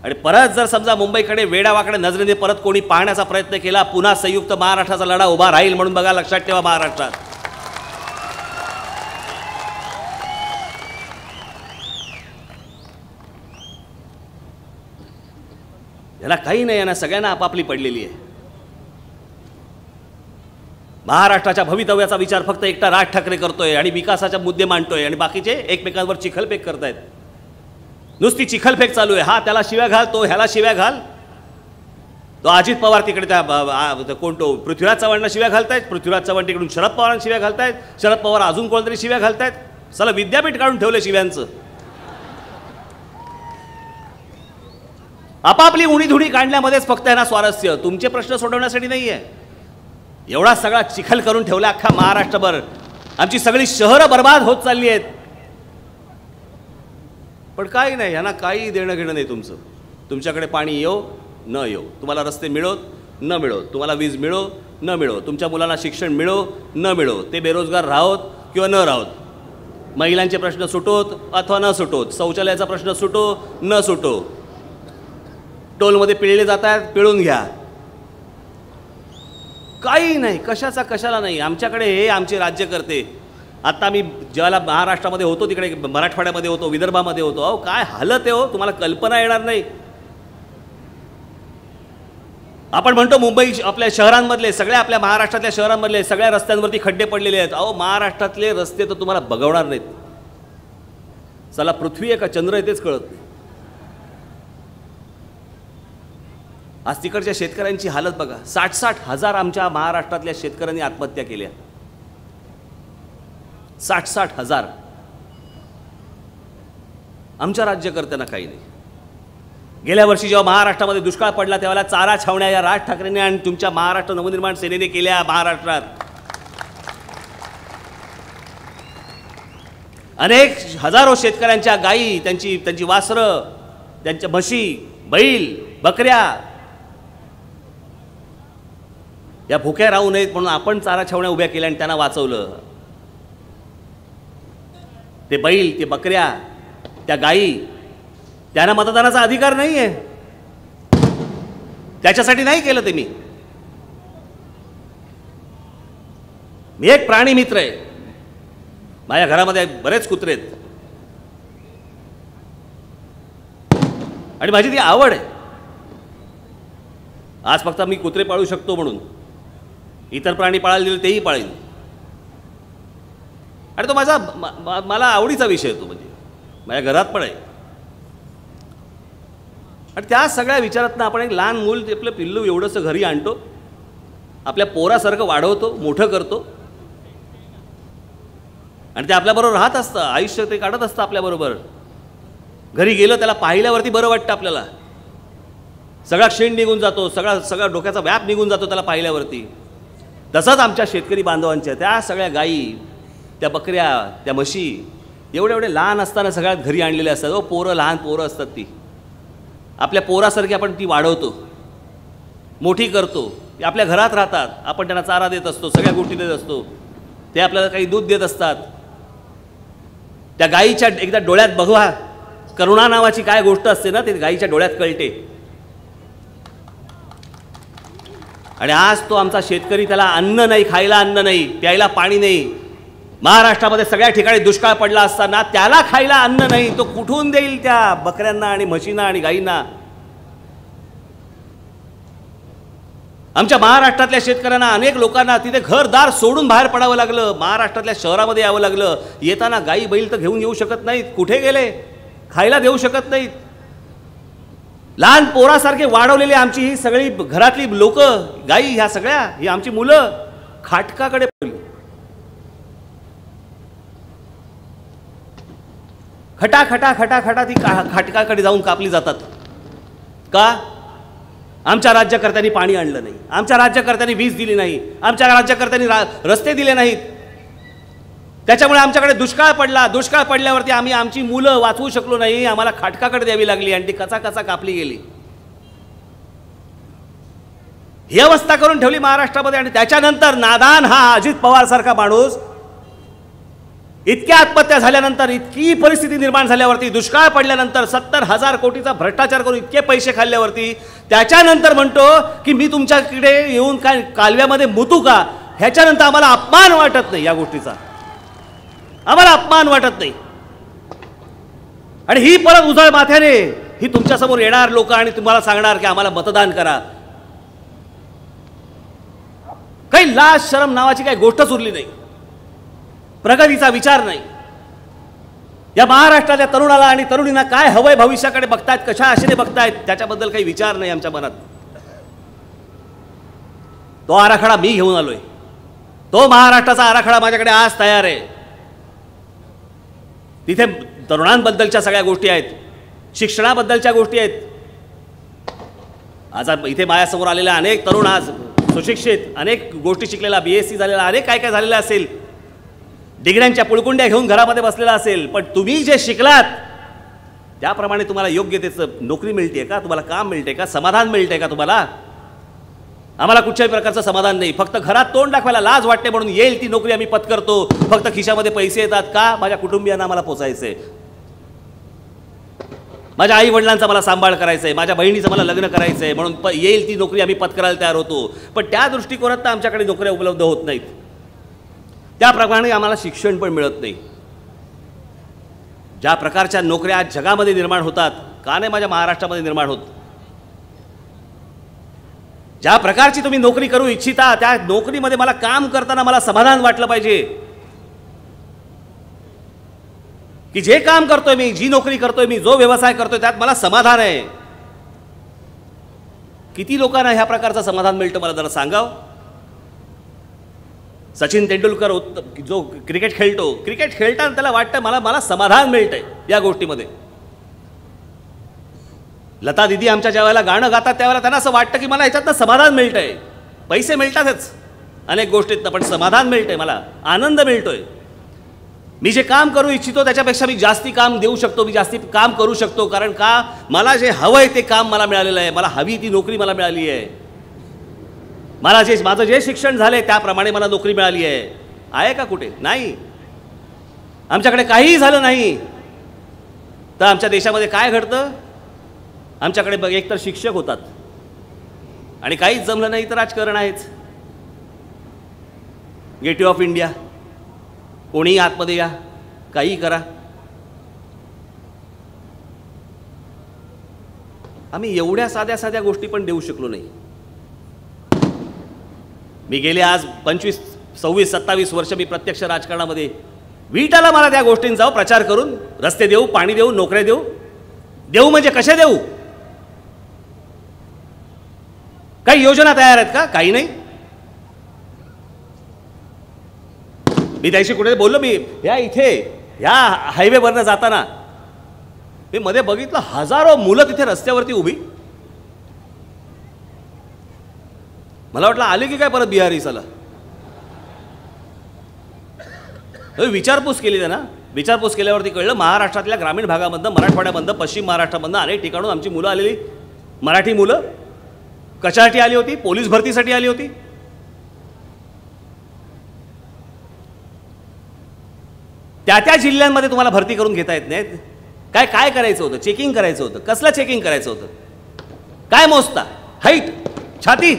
आणि परत जर समजा मुंबईकडे वेडावाकडे नजरेने परत कोणी पाहण्याचा प्रयत्न केला, पुन्हा संयुक्त महाराष्ट्राचा लढा उभा राहील म्हणून बघा, लक्षात ठेवा. महाराष्ट्रात याला काही नाही, यांना सगळ्यांना आपापली पडलेली आहे. महाराष्ट्राच्या भवितव्याचा विचार फक्त एकटा राज ठाकरे करतोय आणि विकासाचे मुद्दे मांडतोय आणि बाकीचे एकमेकांवर चिखलफेक करतायत. नुसती चिखलफेक चालू आहे. हा त्याला शिव्या घाल, तो ह्याला शिव्या घाल. तो अजित पवार तिकडे त्या कोण तो पृथ्वीराज चव्हाणांना शिव्या घालतायत, पृथ्वीराज चव्हाण तिकडून शरद पवारांना शिव्या घालतायत, शरद पवार अजून कोणतरी शिव्या घालतायत. चला विद्यापीठ काढून ठेवले शिव्यांचं. आपापली उणीधुणी काढण्यामध्येच फक्त यांना स्वारस्य, तुमचे प्रश्न सोडवण्यासाठी नाही आहे. एवढा सगळा चिखल करून ठेवला अख्खा महाराष्ट्रभर. आमची सगळी शहरं बर्बाद होत चालली आहेत. पण काही नाही, यांना काही देणं घेणं नाही तुमचं. तुमच्याकडे पाणी येऊ न येऊ, तुम्हाला रस्ते मिळो न मिळो, तुम्हाला वीज मिळो न मिळो, तुमच्या मुलांना शिक्षण मिळो न मिळो, ते बेरोजगार राहोत किंवा न राहोत, महिलांचे प्रश्न सुटोत अथवा न सुटोत, शौचालयाचा प्रश्न सुटो न सुटो, टोलमध्ये पिळले जातात पिळून घ्या, काही नाही, कशाचा कशाला नाही. आमच्याकडे हे आमचे राज्यकर्ते. आता मी ज्याला महाराष्ट्रामध्ये होतो, तिकडे मराठवाड्यामध्ये होतो, विदर्भामध्ये होतो, अहो काय हालत आहे हो, तुम्हाला कल्पना येणार नाही. आपण म्हणतो मुंबई आपल्या शहरांमधले, सगळ्या आपल्या महाराष्ट्रातल्या शहरांमधले सगळ्या रस्त्यांवरती खड्डे पडलेले आहेत. अहो महाराष्ट्रातले रस्ते तर तुम्हाला बघवणार नाहीत. चला पृथ्वी आहे का चंद्र आहे तेच कळत नाही. आज तिकडच्या शेतकऱ्यांची हालत बघा. 60-60 हजार आमच्या महाराष्ट्रातल्या शेतकऱ्यांनी आत्महत्या केल्या. 60-60 हजार. आमच्या राज्यकर्त्यांना काही नाही. गेल्या वर्षी जेव्हा महाराष्ट्रामध्ये दुष्काळ पडला त्यावेळेला चारा छावण्या या राज ठाकरेंनी आणि तुमच्या महाराष्ट्र नवनिर्माण सेनेने केल्या. महाराष्ट्रात अनेक हजारो शेतकऱ्यांच्या गायी, त्यांची वासरं, त्यांच्या म्हशी, बैल, बकऱ्या या भुक्या राहू नयेत म्हणून आपण चारा छावण्या उभ्या केल्या आणि त्यांना वाचवलं. ते बैल, ते बकऱ्या, त्या गायी, त्यांना मतदानाचा अधिकार नाही आहे. त्याच्यासाठी नाही केलं ते. मी एक प्राणी मित्र आहे. माझ्या घरामध्ये बरेच कुत्रे आहेत आणि माझी ती आवड आहे. आज फक्त मी कुत्रे पाळू शकतो म्हणून, इतर प्राणी पाळायला दिले तेही पाळीन. आणि तो मला आवडीचा विषय आहे. तो म्हणजे माझ्या घरात पण आहे. आणि त्या सगळ्या विचारातनं आपण एक लहान मूल, आपलं पिल्लू एवढंसं घरी आणतो, आपल्या पोरासारखं वाढवतो, मोठं करतो आणि ते आपल्याबरोबर राहत असतं. आयुष्य ते काढत असतं आपल्याबरोबर. घरी गेलं त्याला पाहिल्यावरती बरं वाटतं आपल्याला. सगळा क्षीण निघून जातो, सगळा डोक्याचा व्याप निघून जातो त्याला पाहिल्यावरती. तसंच आमच्या शेतकरी बांधवांच्या त्या सगळ्या गायी, त्या बकऱ्या, त्या म्हशी एवढे लहान असताना सगळ्यात घरी आणलेल्या असतात. पोरं, लहान पोरं असतात ती. आपल्या पोरासारखी आपण ती वाढवतो, मोठी करतो. ते आपल्या घरात राहतात, आपण त्यांना चारा देत असतो, सगळ्या गोष्टी देत असतो. ते आपल्याला काही दूध देत असतात. त्या गायीच्या एकदा डोळ्यात बघवा, करुणा नावाची काय गोष्ट असते ना, ते गायीच्या डोळ्यात कळते. आणि आज तो आमचा शेतकरी, त्याला अन्न नाही, खायला अन्न नाही, प्यायला पाणी नाही. महाराष्ट्रामध्ये सगळ्या ठिकाणी दुष्काळ पडला असताना त्याला खायला अन्न नाही, तो कुठून देईल त्या बकऱ्यांना आणि म्हशींना आणि गायींना? आमच्या महाराष्ट्रातल्या शेतकऱ्यांना, अनेक लोकांना तिथे घरदार सोडून बाहेर पडावं लागलं, महाराष्ट्रातल्या शहरामध्ये यावं लागलं. येताना गायी बैल तर घेऊन येऊ शकत नाहीत, कुठे गेले? खायला देऊ शकत नाहीत. लहान पोरासारखे वाढवलेली आमची ही सगळी घरातली लोक, गायी, ह्या सगळ्या, ही आमची मुलं खाटकाकडे पडली. खटा खटा खटा खटा ती खाटकाकडे जाऊन कापली जातात. का? आमच्या राज्यकर्त्यांनी पाणी आणलं नाही, आमच्या राज्यकर्त्यांनी वीज दिली नाही, आमच्या राज्यकर्त्यांनी रस्ते दिले नाहीत. त्याच्यामुळे आमच्याकडे दुष्काळ पडला. दुष्काळ पडल्यावरती आम्ही आमची मुलं वाचवू शकलो नाही. आम्हाला खाटकाकडे द्यावी लागली आणि ती कचा कचा कापली गेली. ही अवस्था करून ठेवली महाराष्ट्रामध्ये. आणि त्याच्यानंतर नादान हा अजित पवार सारखा माणूस इतक्या आत्महत्या झाल्यानंतर, इतकी परिस्थिती निर्माण झाल्यावरती, दुष्काळ पडल्यानंतर, 70,000 कोटीचा भ्रष्टाचार करून इतके पैसे खाल्ल्यावरती त्याच्यानंतर म्हणतो की मी तुमच्याकडे येऊन काय कालव्यामध्ये मुतू का. ह्याच्यानंतर आम्हाला अपमान वाटत नाही. या गोष्टीचा आम्हाला अपमान वाटत नाही. आणि ही परत उजळ माथ्याने ही तुमच्यासमोर येणार लोक आणि तुम्हाला सांगणार की आम्हाला मतदान करा. काही लाज शरम नावाची काही गोष्टच उरली नाही. प्रगतीचा विचार नाही. या महाराष्ट्राच्या तरुणाला आणि तरुणींना काय हवंय, भविष्याकडे बघतायत, कशा आशेने बघतायत, त्याच्याबद्दल काही विचार नाही आमच्या मनात. तो आराखडा मी घेऊन आलोय. तो महाराष्ट्राचा आराखडा माझ्याकडे आज तयार आहे. तिथे तरुणांबद्दलच्या सगळ्या गोष्टी आहेत, शिक्षणाबद्दलच्या गोष्टी आहेत. आज इथे माझ्यासमोर आलेले अनेक तरुण, आज सुशिक्षित, अनेक गोष्टी शिकलेला, BSc झालेला, अनेक काय काय झालेलं असेल, डिग्र्यांच्या पुळकुंड्या घेऊन घरामध्ये बसलेला असेल. पण तुम्ही जे शिकलात त्याप्रमाणे तुम्हाला योग्य त्याचं नोकरी मिळते का, तुम्हाला काम मिळते का, समाधान मिळते का तुम्हाला. आम्हाला कुठच्याही प्रकारचं समाधान नाही. फक्त घरात तोंड दाखवायला लाज वाटते म्हणून येईल ती नोकरी आम्ही पत्करतो. फक्त खिशामध्ये पैसे येतात का, माझ्या कुटुंबियांना आम्हाला पोचायचंय, माझ्या आई वडिलांचा मला सांभाळ करायचा आहे, माझ्या बहिणीचं मला लग्न करायचं आहे म्हणून येईल ती नोकरी आम्ही पत्करायला तयार होतो. पण त्या दृष्टिकोनात तर आमच्याकडे नोकऱ्या उपलब्ध होत नाहीत. त्याप्रमाणे आम्हाला शिक्षण पण मिळत नाही. ज्या प्रकारच्या नोकऱ्या आज जगामध्ये निर्माण होतात, का नाही माझ्या महाराष्ट्रामध्ये निर्माण होत. ज्या प्रकारची तुम्ही नोकरी करू इच्छिता त्या नोकरीमध्ये मला काम करताना मला समाधान वाटलं पाहिजे की जे काम करतोय मी, जी नोकरी करतोय मी, जो व्यवसाय करतोय त्यात मला समाधान आहे. किती लोकांना ह्या प्रकारचं समाधान मिळतं मला जरा सांगाव. सचिन तेंडुलकर जो क्रिकेट खेळतो, क्रिकेट खेळताना त्याला वाटतं मला समाधान मिळतंय या गोष्टीमध्ये. लता दिदी आमच्या ज्यावेळेला गाणं गातात त्यावेळेला त्यांना असं वाटतं की मला ह्याच्यातनं समाधान मिळतंय. पैसे मिळतातच अनेक गोष्टीतनं, पण समाधान मिळतंय, मला आनंद मिळतोय. मी जे काम करू इच्छितो त्याच्यापेक्षा मी जास्ती काम देऊ शकतो, मी जास्ती काम करू शकतो. कारण का, मला जे हवंय ते काम मला मिळालेलं आहे, मला हवी ती नोकरी मला मिळाली आहे. माझं जे शिक्षण झालंय त्याप्रमाणे मला नोकरी मिळाली आहे का कुठे? नाही. आमच्याकडे काहीही झालं नाही तर आमच्या देशामध्ये काय घडतं, आमच्याकडे एकतर शिक्षक होतात आणि काहीच जमलं नाही तर राजकारण आहेच. गेटवे ऑफ इंडिया, कोणीही आतमध्ये या, काही करा. आम्ही एवढ्या साध्या साध्या गोष्टी पण देऊ शकलो नाही. मी गेले आज 25, 26, 27 वर्ष मी प्रत्यक्ष राजकारणामध्ये, वीट आला मला त्या गोष्टींचा प्रचार करून. रस्ते देऊ, पाणी देऊ, नोकऱ्या देऊ म्हणजे कसे देऊ? काही योजना तयार आहेत का? काही नाही. मी त्याशी कुठे बोललो, मी ह्या हायवेवरनं जाताना मी मध्ये बघितलं हजारो मुलं तिथे रस्त्यावरती उभी. मला वाटलं आले की काय परत बिहारी साला. विचारपूस केली त्यांना. विचारपूस केल्यावरती कळलं महाराष्ट्रातल्या ग्रामीण भागामधनं, मराठवाड्यामधनं, पश्चिम महाराष्ट्रामधनं अनेक ठिकाणून आमची मुलं आलेली. मराठी मुलं कशासाठी आली होती? पोलीस भरतीसाठी आली होती. त्या जिल्ह्यांमध्ये तुम्हाला भरती करून घेता येत नाहीत. काय करायचं होतं? चेकिंग करायचं होतं. कसलं चेकिंग करायचं होतं? काय मोजता? हाईट, छाती.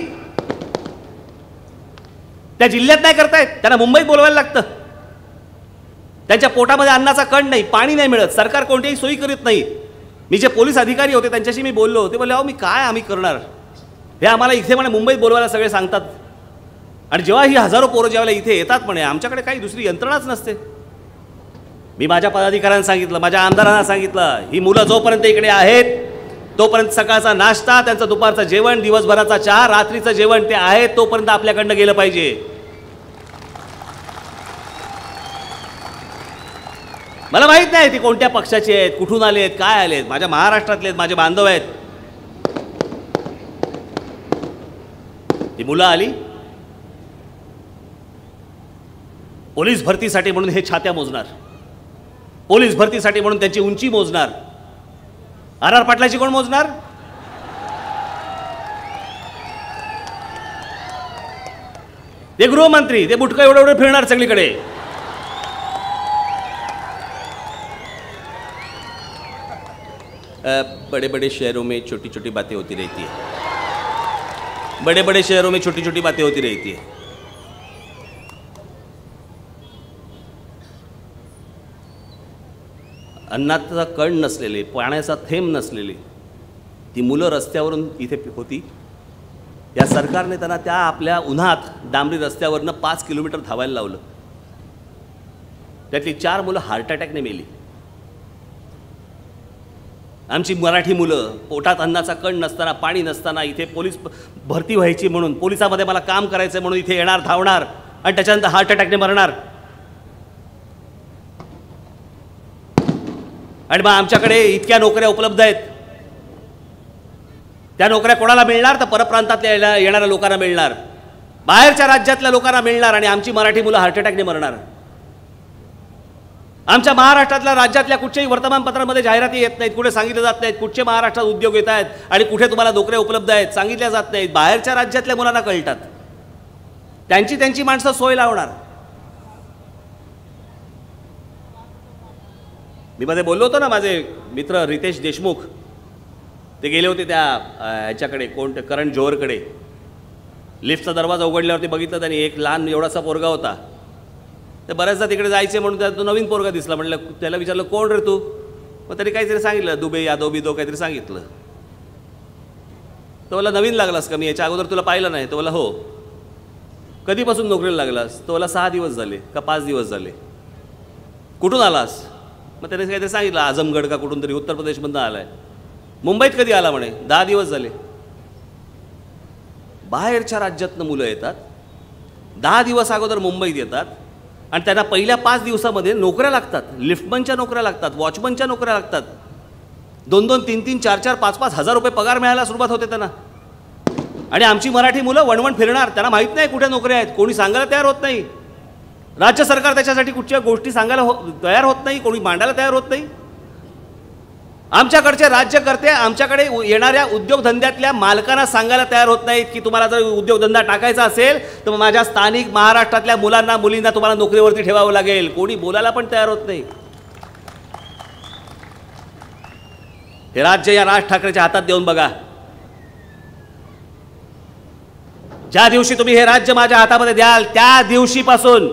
त्या जिल्ह्यात नाही करतायत, त्यांना मुंबईत बोलवायला लागतं. त्यांच्या पोटामध्ये अन्नाचा कण नाही, पाणी नाही मिळत, सरकार कोणतीही सोयी करीत नाही. मी जे पोलीस अधिकारी होते त्यांच्याशी मी बोललो, ते बोलले अहो आम्ही करणार हे, आम्हाला इथे म्हणे मुंबईत बोलवायला सगळे सांगतात. आणि जेव्हा ही हजारो पोरं ज्यावेळेला इथे येतात म्हणे, आमच्याकडे काही दुसरी यंत्रणाच नसते. मी माझ्या पदाधिकाऱ्यांना सांगितलं, माझ्या आमदारांना सांगितलं, ही मुलं जोपर्यंत इकडे आहेत तोपर्यंत सकाळचा नाश्ता, त्यांचं दुपारचं जेवण, दिवसभराचा चहा, रात्रीचं जेवण ते आहे तोपर्यंत आपल्याकडनं गेलं पाहिजे. मला माहित नाही ती कोणत्या पक्षाचे आहेत, कुठून आले आहेत, काय आले आहेत. माझ्या महाराष्ट्रातले आहेत, माझे बांधव आहेत. ती मुलं आली, पोलीस भरतीसाठी म्हणून हे छात्या मोजणार, पोलीस भरतीसाठी म्हणून त्यांची उंची मोजणार. आर पाटलाची कोण मोजणार? ते गृहमंत्री, ते बुटकं एवढं एवढं फिरणार सगळीकडे. बड़े बड़े शहरों में छोटी छोटी बातें होती रहती है, बड़े बड़े शहरों में छोटी छोटी बातें होती रहती है. अन्नाचा कण नसलेले, पाण्याचा थेंब नसलेली ती मुलं रस्त्यावरून इथे होती. या सरकारने त्यांना त्या आपल्या उन्हात डांबरी रस्त्यावरनं 5 किलोमीटर धावायला लावलं. त्यातली 4 मुलं हार्ट अटॅकने मेली. आमची मराठी मुलं पोटात अन्नाचा कण नसताना, पाणी नसताना इथे पोलीस भरती व्हायची म्हणून, पोलिसामध्ये मला काम करायचं म्हणून इथे येणार, धावणार आणि त्याच्यानंतर हार्ट अटॅकने मरणार. आणि मग आमच्याकडे इतक्या नोकऱ्या उपलब्ध आहेत, त्या नोकऱ्या कोणाला मिळणार? तर परप्रांतातल्या येणाऱ्या लोकांना मिळणार, बाहेरच्या राज्यातल्या लोकांना मिळणार आणि आमची मराठी मुलं हार्ट अटॅकने मरणार. आमच्या महाराष्ट्रातल्या राज्यातल्या कुठच्याही वर्तमानपत्रामध्ये जाहिराती येत नाहीत, कुठे सांगितलं जात नाहीत कुठचे महाराष्ट्रात उद्योग येत आहेत आणि कुठे तुम्हाला नोकऱ्या उपलब्ध आहेत, सांगितल्या जात नाहीत. बाहेरच्या राज्यातल्या मुलांना कळतात, त्यांची माणसं सोय लावणार. मी मध्ये बोललो होतो ना, माझे मित्र रितेश देशमुख, ते गेले होते त्या ह्याच्याकडे, कोण करण जोहरकडे. लिफ्टचा दरवाजा उघडल्यावरती बघितलं त्यांनी, एक लहान एवढासा पोरगा होता. ते बऱ्याचदा तिकडे जायचे म्हणून त्या तो नवीन पोरगा दिसला. म्हटलं, त्याला विचारलं कोण रे तू? मग त्यांनी काहीतरी सांगितलं, दुबे यादव बिदो काहीतरी सांगितलं. तो मला नवीन लागलास का? मी याच्या अगोदर तुला पाहिलं नाही. तो मला हो. कधीपासून नोकरीला लागलास? तो मला 6 दिवस झाले का 5 दिवस झाले. कुठून आलास? मग त्याने काहीतरी सांगितलं, आझमगड का कुठून तरी उत्तर प्रदेशमधून आलाय. मुंबईत कधी आला म्हणे? 10 दिवस झाले. बाहेरच्या राज्यातनं मुलं येतात, 10 दिवस अगोदर मुंबईत येतात आणि त्यांना पहिल्या 5 दिवसामध्ये नोकऱ्या लागतात, लिफ्टमनच्या नोकऱ्या लागतात, वॉचमनच्या नोकऱ्या लागतात. 2-2, 3-3, 4-4, 5-5 हजार रुपये पगार मिळायला सुरुवात होते त्यांना. आणि आमची मराठी मुलं वणवण फिरणार, त्यांना माहीत नाही कुठे नोकऱ्या आहेत, कोणी सांगायला तयार होत नाही. राज्य सरकार त्याच्यासाठी कुठच्या गोष्टी सांगायला तयार होत नाही, कोणी मांडायला तयार होत नाही. आमच्याकडचे राज्यकर्ते आमच्याकडे येणाऱ्या उद्योगधंद्यातल्या मालकांना सांगायला तयार होत नाहीत की तुम्हाला जर उद्योगधंदा टाकायचा असेल तर माझ्या स्थानिक महाराष्ट्रातल्या मुलांना मुलींना तुम्हाला नोकरीवरती ठेवावं लागेल. कोणी बोलायला पण तयार होत नाही. हे राज्य या राज ठाकरेच्या हातात देऊन बघा. ज्या दिवशी तुम्ही हे राज्य माझ्या हातामध्ये द्याल त्या दिवशीपासून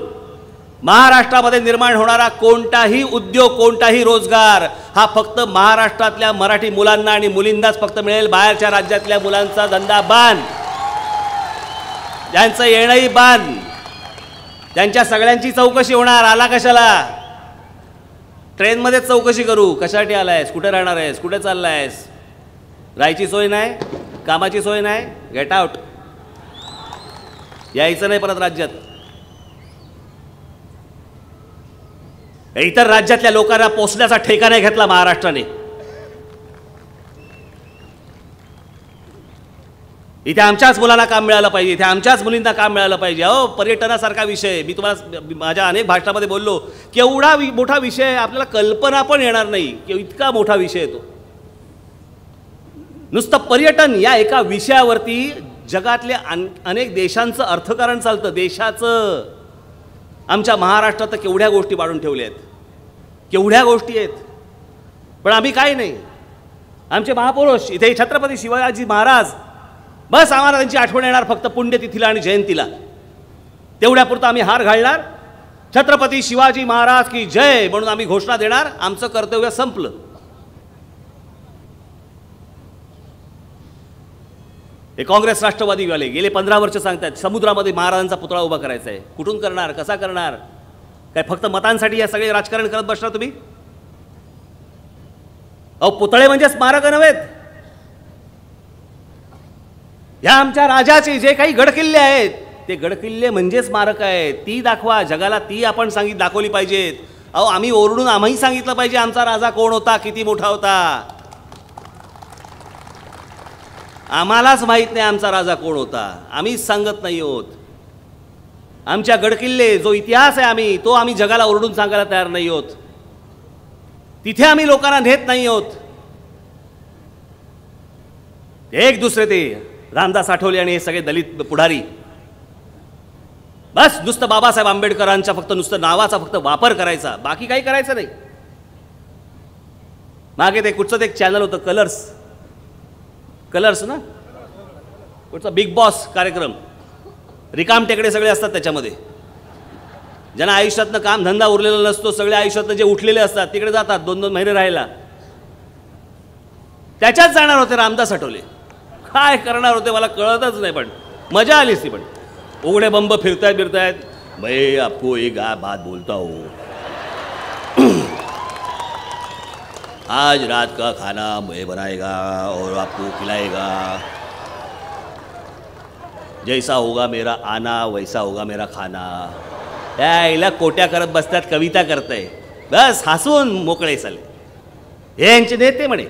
महाराष्ट्रामध्ये निर्माण होणारा कोणताही उद्योग, कोणताही रोजगार हा फक्त महाराष्ट्रातल्या मराठी मुलांना आणि मुलींनाच फक्त मिळेल. बाहेरच्या राज्यातल्या मुलांचा धंदा बंद, त्यांचं येणंही बंद, त्यांच्या सगळ्यांची चौकशी होणार. आला कशाला? ट्रेनमध्येच चौकशी करू. कशासाठी आलायस, कुठे राहणार आहेस, कुठे चाललायस, राहायची सोय नाही, कामाची सोय नाही, गेट आउट. यायचं नाही परत राज्यात. इतर राज्यातल्या लोकांना पोचण्याचा ठेका नाही घेतला महाराष्ट्राने. इथे आमच्याच मुलांना काम मिळालं पाहिजे, इथे आमच्याच मुलींना काम मिळालं पाहिजे. अहो, पर्यटनासारखा विषय मी तुम्हाला माझ्या अनेक भाषणामध्ये बोललो, केवढा मोठा विषय, आपल्याला कल्पना पण येणार नाही की इतका मोठा विषय येतो. नुसतं पर्यटन या एका विषयावरती जगातल्या अनेक देशांचं अर्थकारण चालतं, देशाचं. आमच्या महाराष्ट्रात तर केवढ्या गोष्टी वाढून ठेवल्या आहेत, केवढ्या गोष्टी आहेत. पण आम्ही काही नाही. आमचे महापुरुष इथे छत्रपती शिवाजी महाराज, बस आम्हाला त्यांची आठवण येणार फक्त पुण्यतिथीला आणि जयंतीला. तेवढ्यापुरतं आम्ही हार घालणार, छत्रपती शिवाजी महाराज की जय म्हणून आम्ही घोषणा देणार. आमचं कर्तव्य संपलं. हे काँग्रेस राष्ट्रवादीवाले गेले 15 वर्ष सांगतात समुद्रामध्ये महाराजांचा पुतळा उभा करायचा आहे. कुठून करणार, कसा करणार? काय फक्त मतांसाठी या सगळे राजकारण करत बसणार तुम्ही? अहो, पुतळे म्हणजे स्मारक नव्हेत. या आमच्या राजाचे जे काही गडकिल्ले आहेत ते गडकिल्ले म्हणजे स्मारक आहेत. ती दाखवा जगाला, ती आपण दाखवली पाहिजेत. अहो, आम्ही ओरडून आम्ही सांगितलं पाहिजे आमचा राजा कोण होता, किती मोठा होता. आम्हालाच माहीत नाही आमचा राजा कोण होता, आम्हीच सांगत नाही आहोत. आमच्या गडकिल्ले जो इतिहास आहे तो आम्ही जगाला ओरडून सांगायला तयार नाही आहोत. तिथे आम्ही लोकांना नेत नाही आहोत. एक दुसरे ते रामदास आठवले आणि हे सगळे दलित पुढारी बस नुसतं बाबासाहेब आंबेडकरांच्या फक्त नुसतं नावाचा फक्त वापर करायचा, बाकी काही करायचं नाही. मागे ते कुठचं ते एक चॅनल होतं कलर्स ना, कुठचा बिग बॉस कार्यक्रम, रिकाम टेकडे सगळे असतात त्याच्यामध्ये. ज्यांना आयुष्यातनं काम धंदा उरलेला नसतो, सगळे आयुष्यातनं जे उठलेले असतात तिकडे जातात 2-2 महिने राहायला. त्याच्यात जाणार होते रामदास आठवले. काय करणार होते मला कळतच नाही, पण मजा आलीच ती. पण उघडे बंब फिरतायत. मैं आपको एक बात बोलता हूँ, आज रात का खाना मैं बनाएगा और आपको खिलाएगा. जैसा होगा मेरा आना वैसा होगा मेरा खाना. यायला कोट्या करत बसतात, कविता करताय, बस हसून मोकळे चाले. हे यांचे नेते म्हणे.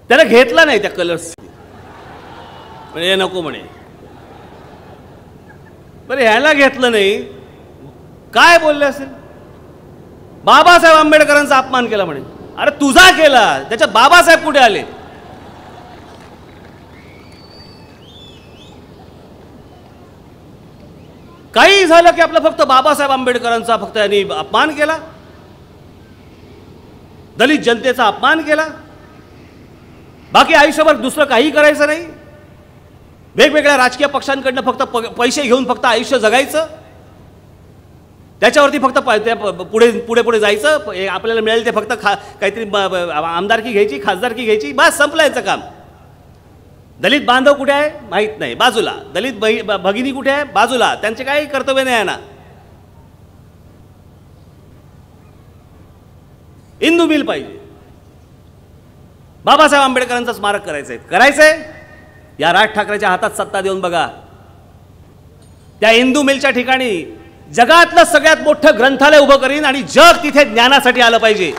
त्याला घेतला नाही त्या कलर्स, पण हे नको म्हणे. बरं ह्याला घेतलं नाही, काय बोलले असेल? बाबासाहेब आंबेडकरांचा अपमान केला म्हणे. अरे तुझा केला, त्याच्यात बाबासाहेब कुठे आले? काही झालं की आपलं फक्त बाबासाहेब आंबेडकरांचा फक्त यांनी अपमान केला, दलित जनतेचा अपमान केला, बाकी आयुष्यभर दुसरं काही करायचं नाही. वेगवेगळ्या राजकीय पक्षांकडनं फक्त पैसे घेऊन फक्त आयुष्य जगायचं, त्याच्यावरती फक्त पुढे जायचं. आपल्याला मिळेल ते फक्त काहीतरी आमदारकी घ्यायची, खासदारकी घ्यायची, बस संपलं याचं काम. दलित बांधव कुठे आहे माहीत नाही, बाजूला. दलित भगिनी कुठे आहे, बाजूला. त्यांचे काही कर्तव्य नाही आहे ना. इंदू मिल पाहिजे, बाबासाहेब आंबेडकरांचं स्मारक करायचंय. या राज ठाकरेच्या हातात सत्ता देऊन बघा, त्या इंदू मिलच्या ठिकाणी जगातलं सगळ्यात मोठं ग्रंथालय उभं करीन आणि जग तिथे ज्ञानासाठी आलं पाहिजे.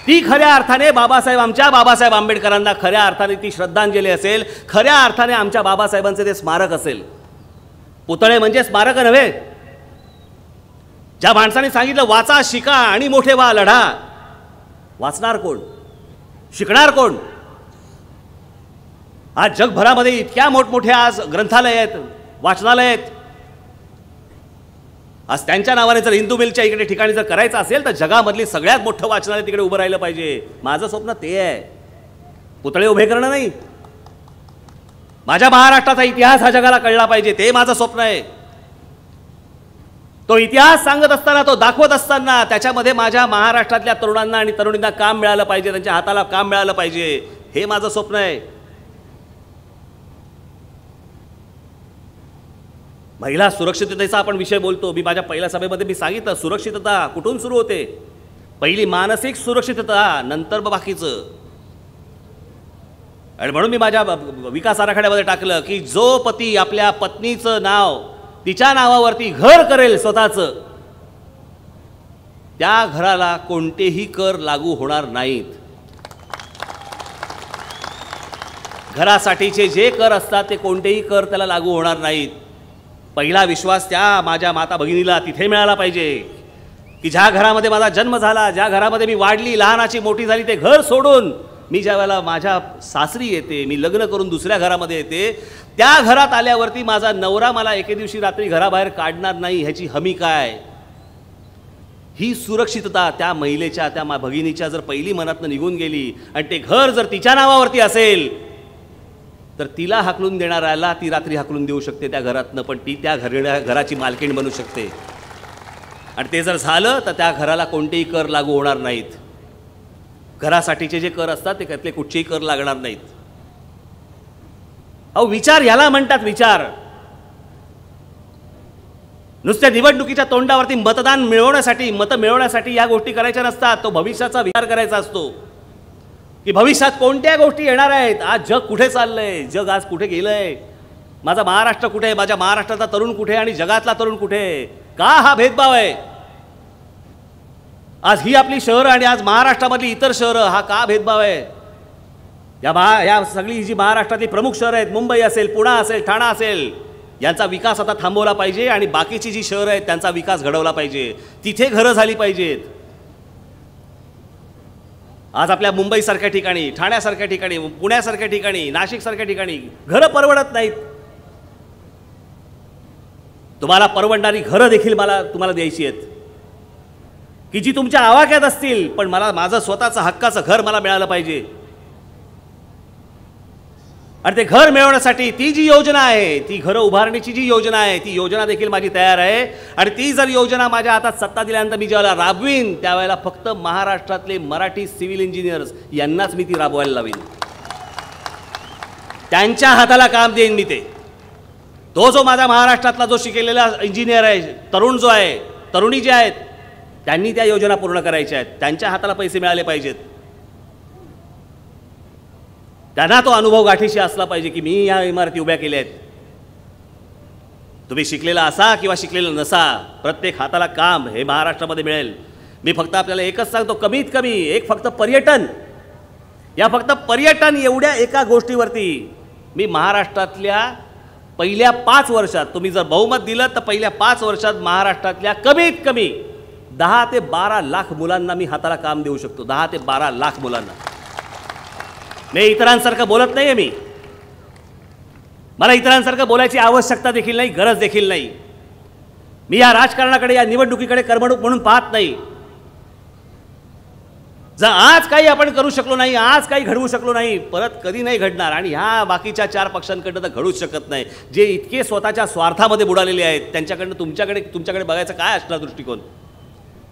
ती खऱ्या अर्थाने आमच्या बाबासाहेब आंबेडकरांना खऱ्या अर्थाने ती श्रद्धांजली असेल, खऱ्या अर्थाने आमच्या बाबासाहेबांचे ते स्मारक असेल. पुतळे म्हणजे स्मारक नव्हे. ज्या माणसाने सांगितलं वाचा, शिका आणि मोठे व्हा लढा, वाचणार कोण, शिकणार कोण? आज जगभरामध्ये इतक्या मोठमोठे आज ग्रंथालय आहेत, वाचनालय आहेत. आज त्यांच्या नावाने जर हिंदू मिलच्या इकडे ठिकाणी जर करायचं असेल तर जगामधली सगळ्यात मोठं वाचनालय तिकडे उभं राहिलं पाहिजे. माझं स्वप्न ते आहे, पुतळे उभे करणं नाही. माझ्या महाराष्ट्राचा इतिहास हा जगाला कळला पाहिजे, ते माझं स्वप्न आहे. तो इतिहास सांगत असताना, तो दाखवत असताना त्याच्यामध्ये माझ्या महाराष्ट्रातल्या तरुणांना आणि तरुणींना काम मिळालं पाहिजे, त्यांच्या हाताला काम मिळालं पाहिजे, हे माझं स्वप्न आहे. महिला सुरक्षिततेचा आपण विषय बोलतो. मी माझ्या पहिल्या सभेमध्ये मी सांगितलं, सुरक्षितता कुठून सुरू होते? पहिली मानसिक सुरक्षितता, नंतर बाकीचं. आणि म्हणून मी माझ्या विकास आराखड्यामध्ये टाकलं की जो पती आपल्या पत्नीचं नाव तिच्या नावावरती घर करेल स्वतःचं, त्या घराला कोणतेही कर लागू होणार नाहीत. घरासाठीचे जे कर असतात ते कोणतेही कर त्याला लागू होणार नाहीत. पहिला विश्वास त्या माझ्या माता भगिनीला तिथे मिळाला पाहिजे की ज्या घरामध्ये माझा जन्म झाला, ज्या घरामध्ये मी वाढली, लहानाची मोठी झाली, ते घर सोडून मी ज्या वेळेला माझ्या सासरी येते, मी लग्न करून दुसऱ्या घरामध्ये येते, त्या घरात आल्यावरती माझा नवरा मला एके दिवशी रात्री घराबाहेर काढणार नाही, ह्याची हमी काय? ही सुरक्षितता त्या महिलेच्या, त्या भगिनीच्या जर पहिली मनातनं निघून गेली आणि ते घर जर तिच्या नावावरती असेल तर तिला हाकलून देणाऱ्याला ती रात्री हाकलून देऊ शकते त्या घरातनं, पण ती त्या घराची मालकीण बनू शकते. आणि ते जर झालं तर त्या घराला कोणतेही कर लागू होणार नाहीत. घरासाठीचे जे कर असतात ते त्यातले कुठचेही कर लागणार नाहीत. अहो विचार याला म्हणतात विचार. नुसत्या निवडणुकीच्या तोंडावरती मतदान मिळवण्यासाठी, मतं मिळवण्यासाठी या गोष्टी करायच्या नसतात. तो भविष्याचा विचार करायचा असतो की भविष्यात कोणत्या गोष्टी येणार आहेत. आज जग कुठे चाललंय, जग आज कुठे गेलंय, माझा महाराष्ट्र कुठे आहे, माझ्या महाराष्ट्राचा तरुण कुठे आणि जगातला तरुण कुठे? का हा भेदभाव आहे? आज ही आपली शहरं आणि आज महाराष्ट्रामधली इतर शहरं, हा का भेदभाव आहे? या सगळी ही जी महाराष्ट्रातली प्रमुख शहरं आहेत, मुंबई असेल, पुणे असेल, ठाणा असेल, यांचा विकास आता थांबवला पाहिजे आणि बाकीची जी शहरं आहेत त्यांचा विकास घडवला पाहिजे, तिथे घरं झाली पाहिजेत. आज आपल्या मुंबईसारख्या ठिकाणी, ठाण्यासारख्या ठिकाणी, पुण्यासारख्या ठिकाणी, नाशिकसारख्या ठिकाणी घरं परवडत नाहीत. तुम्हाला परवडणारी घरं देखील तुम्हाला द्यायची आहेत की जी तुमच्या आवाक्यात असतील, पण मला माझं स्वतःचं हक्काचं घर मला मिळालं पाहिजे. आणि ते घर मिळवण्यासाठी ती जी योजना आहे, ती घरं उभारण्याची जी योजना आहे, ती योजना देखील माझी तयार आहे. आणि ती जर योजना माझ्या हातात सत्ता दिल्यानंतर मी ज्यावेळेला राबवीन, त्यावेळेला फक्त महाराष्ट्रातले मराठी सिव्हिल इंजिनियर्स यांनाच मी ती राबवायला लावीन. त्यांच्या हाताला काम देईन मी. तो जो माझा महाराष्ट्रातला जो शिकलेला इंजिनियर आहे, तरुण जो आहे, तरुणी जे आहेत, त्यांनी त्या योजना पूर्ण करायच्या आहेत. त्यांच्या हाताला पैसे मिळाले पाहिजेत. त्यांना तो अनुभव गाठीशी असला पाहिजे की मी या इमारती उभ्या केल्या आहेत. तुम्ही शिकलेला असा किंवा शिकलेला नसा, प्रत्येक हाताला काम हे महाराष्ट्रामध्ये मिळेल. मी फक्त आपल्याला एकच सांगतो, कमीत कमी एक फक्त पर्यटन, या फक्त पर्यटन एवढ्या एका गोष्टीवरती मी महाराष्ट्रातल्या पहिल्या 5 वर्षात, तुम्ही जर बहुमत दिलं तर पहिल्या 5 वर्षात महाराष्ट्रातल्या कमीत कमी 10 ते 12 लाख मुलांना मी हाताला काम देऊ शकतो. 10 ते 12 लाख मुलांना. मी इतरांसारखं बोलत नाही आहे. मला इतरांसारखं बोलायची आवश्यकता देखील नाही, गरज देखील नाही. मी या राजकारणाकडे, या निवडणुकीकडे करमणूक म्हणून पाहत नाही. जर आज काही आपण करू शकलो नाही, आज काही घडवू शकलो नाही, परत कधी नाही घडणार. आणि ह्या बाकीच्या 4 पक्षांकडनं तर घडूच शकत नाही, जे इतके स्वतःच्या स्वार्थामध्ये बुडालेले आहेत. त्यांच्याकडनं तुमच्याकडे बघायचं काय असणार दृष्टिकोन?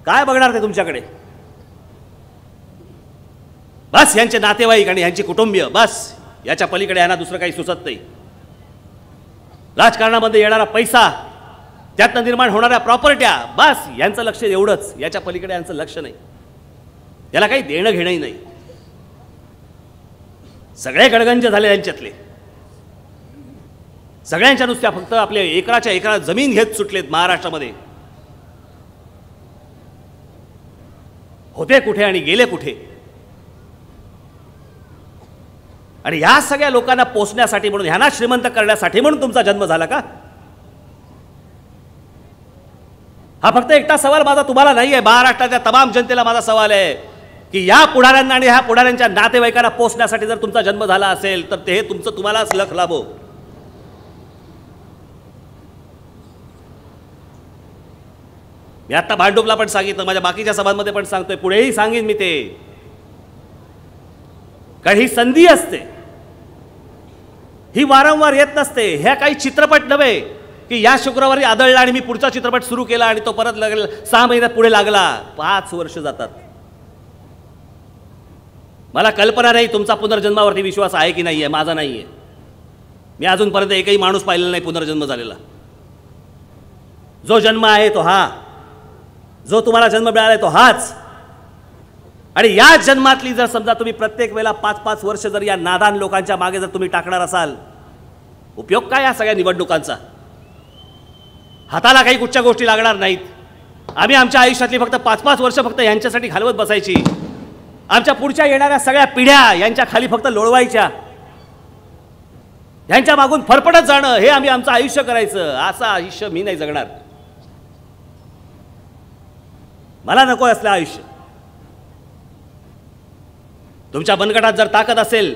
काय बघणार ते तुमच्याकडे? बस यांचे नातेवाईक आणि यांची कुटुंबीय, बस याच्या पलीकडे यांना दुसरं काही सुचत नाही. राजकारणामध्ये येणारा पैसा, त्यातनं निर्माण होणाऱ्या प्रॉपर्ट्या, बस यांचं लक्ष एवढंच. याच्या पलीकडे यांचं लक्ष नाही. याला काही देणं घेणंही नाही. सगळे गडगंज झाले यांच्यातले. सगळ्यांच्या नुसत्या फक्त आपले एकराच्या एकरा जमीन घेत सुटलेत महाराष्ट्रामध्ये. होते कुठे आणि गेले कुठे? आणि ह्या सगळ्या लोकांना पोचण्यासाठी म्हणून, ह्यांना श्रीमंत करण्यासाठी म्हणून तुमचा जन्म झाला का? हा फक्त एकटा सवाल माझा तुम्हाला नाही आहे, महाराष्ट्राच्या तमाम जनतेला माझा सवाल आहे की या पुढाऱ्यांना आणि ह्या पुढाऱ्यांच्या नातेवाईकांना पोचण्यासाठी जर तुमचा जन्म झाला असेल तर ते तुमचं तुम्हालाच लख लाभो. मी आता भांडुपला पण सांगितलं, माझ्या बाकीच्या सभांमध्ये पण सांगतोय, पुढेही सांगेन मी ते. कारण ही संधी असते, ही वारंवार येत नसते. ह्या काही चित्रपट नव्हे की या शुक्रवारी आदळला आणि मी पुढचा चित्रपट सुरू केला आणि तो परत लागला 6 महिन्यात पुढे लागला. 5 वर्ष जातात. मला कल्पना नाही तुमचा पुनर्जन्मावरती विश्वास आहे की नाही आहे. माझा नाही आहे. मी अजूनपर्यंत एकही माणूस पाहिलेला नाही पुनर्जन्म झालेला. जो जन्म आहे तो हा, जो तुम्हाला जन्म मिळाला तो हाच. आणि या जन्मातली जर समजा तुम्ही प्रत्येक वेळेला 5-5 वर्ष जर या नादान लोकांच्या मागे जर तुम्ही टाकणार असाल, उपयोग काय या सगळ्या निवडणुकांचा? हाताला काही कुठच्या गोष्टी लागणार नाहीत. आम्ही आमच्या आयुष्यातली फक्त 5-5 वर्ष फक्त यांच्यासाठी घालवत बसायची. आमच्या पुढच्या येणाऱ्या सगळ्या पिढ्या यांच्या खाली फक्त लोळवायच्या, यांच्या मागून फरफटत जाणं, हे आम्ही आमचं आयुष्य करायचं. असं आयुष्य मी नाही जगणार. मला नको असलं आयुष्य. तुमच्या मनगटात जर ताकद असेल,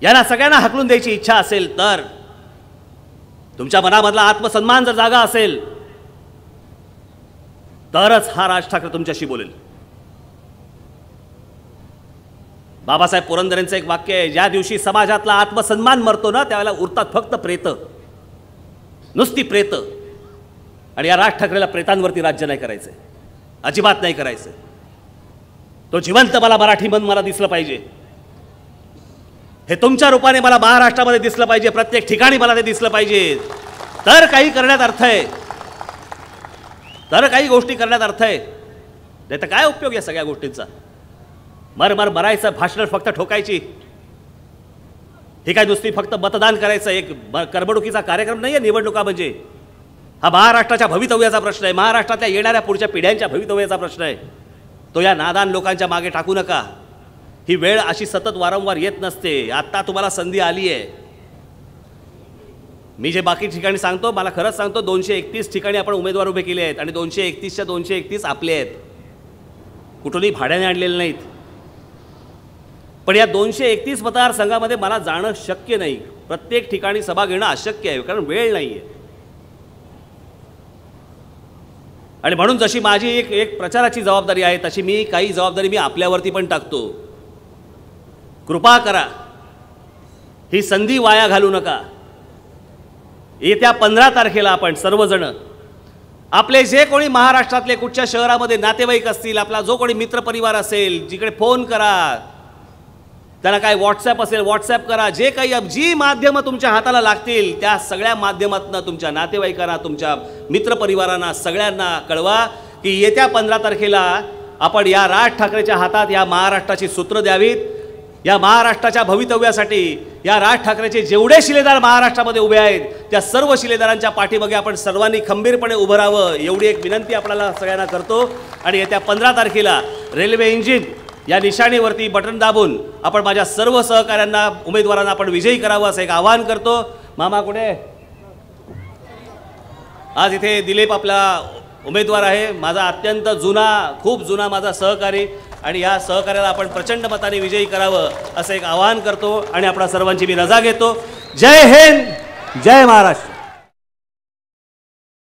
यांना सगळ्यांना हकलून द्यायची इच्छा असेल, तर तुमच्या मनामधला आत्मसन्मान जर जागा असेल, तरच हा राज ठाकरे तुमच्याशी बोलेल. बाबासाहेब पुरंदरेंचं एक वाक्य आहे, ज्या दिवशी समाजातला आत्मसन्मान मरतो ना, त्यावेळेला उरतात फक्त प्रेत, नुसती प्रेत. आणि या राज ठाकरेला प्रेतांवरती राज्य नाही करायचं, अजिबात नाही करायचं. तो जिवंत मला मराठी मन मला दिसलं पाहिजे. हे तुमच्या रूपाने मला महाराष्ट्रामध्ये दिसलं पाहिजे, प्रत्येक ठिकाणी मला ते दिसलं पाहिजे. तर काही करण्यात अर्थ आहे, तर काही गोष्टी करण्यात अर्थ आहे. नाही तर काय उपयोग या सगळ्या गोष्टींचा? मरायचं, भाषण फक्त ठोकायची, हे काय नुसती फक्त मतदान करायचं, एक करमणुकीचा कार्यक्रम नाही आहे निवडणुका म्हणजे. हा महाराष्ट्राच्या भवितव्याचा प्रश्न आहे, महाराष्ट्रातल्या येणाऱ्या पुढच्या पिढ्यांच्या भवितव्याचा प्रश्न आहे. तो या नादान लोकांच्या मागे टाकू नका. ही वेळ अशी सतत वारंवार येत नसते. आत्ता तुम्हाला संधी आली आहे. मी जे बाकी ठिकाणी सांगतो, मला खरंच सांगतो, 231 ठिकाणी आपण उमेदवार उभे केले आहेत आणि 231च्या 231 आपले आहेत, कुठूनही भाड्याने आणलेले नाहीत. पण या 231 मतदारसंघामध्ये मला जाणं शक्य नाही. प्रत्येक ठिकाणी सभा घेणं अशक्य आहे, कारण वेळ नाही आहे. आणि म्हणून जशी माझी एक प्रचाराची जबाबदारी आहे, तशी मी काही जबाबदारी मी आपल्यावरती पण टाकतो. कृपा करा, ही संधी वाया घालू नका. येत्या 15 तारखेला आपण सर्वजण आपले जे कोणी महाराष्ट्रातले कुठच्या शहरामध्ये नातेवाईक असतील, आपला जो कोणी मित्रपरिवार असेल, जिकडे फोन करा, त्याला काय व्हॉट्सॲप असेल व्हॉट्सॲप करा, जे काही जी माध्यमं तुमच्या हाताला लागतील त्या सगळ्या माध्यमातून तुमच्या नातेवाईकांना, तुमच्या मित्रपरिवारांना सगळ्यांना कळवा की येत्या 15 तारखेला आपण या राज ठाकरेच्या हातात या महाराष्ट्राची सूत्र द्यावीत. या महाराष्ट्राच्या भवितव्यासाठी या राज ठाकरेचे जेवढे शिलेदार महाराष्ट्रामध्ये उभे आहेत त्या सर्व शिलेदारांच्या पाठीमागे आपण सर्वांनी खंबीरपणे उभं राहावं, एवढी एक विनंती आपल्याला सगळ्यांना करतो. आणि येत्या 15 तारखेला रेल्वे इंजिन या निशाणीवरती बटन दाबून आपण माझ्या सर्व सहकाऱ्यांना, उमेदवारांना आपण विजयी करावं असं एक आवाहन करतो. मामा कुठे? आज इथे दिलीप आपला उमेदवार आहे, माझा अत्यंत जुना, खूप जुना माझा सहकारी, आणि या सहकार्याला आपण प्रचंड मताने विजयी करावं असं एक आवाहन करतो आणि आपणा सर्वांची मी रजा घेतो. जय हिंद, जय महाराष्ट्र.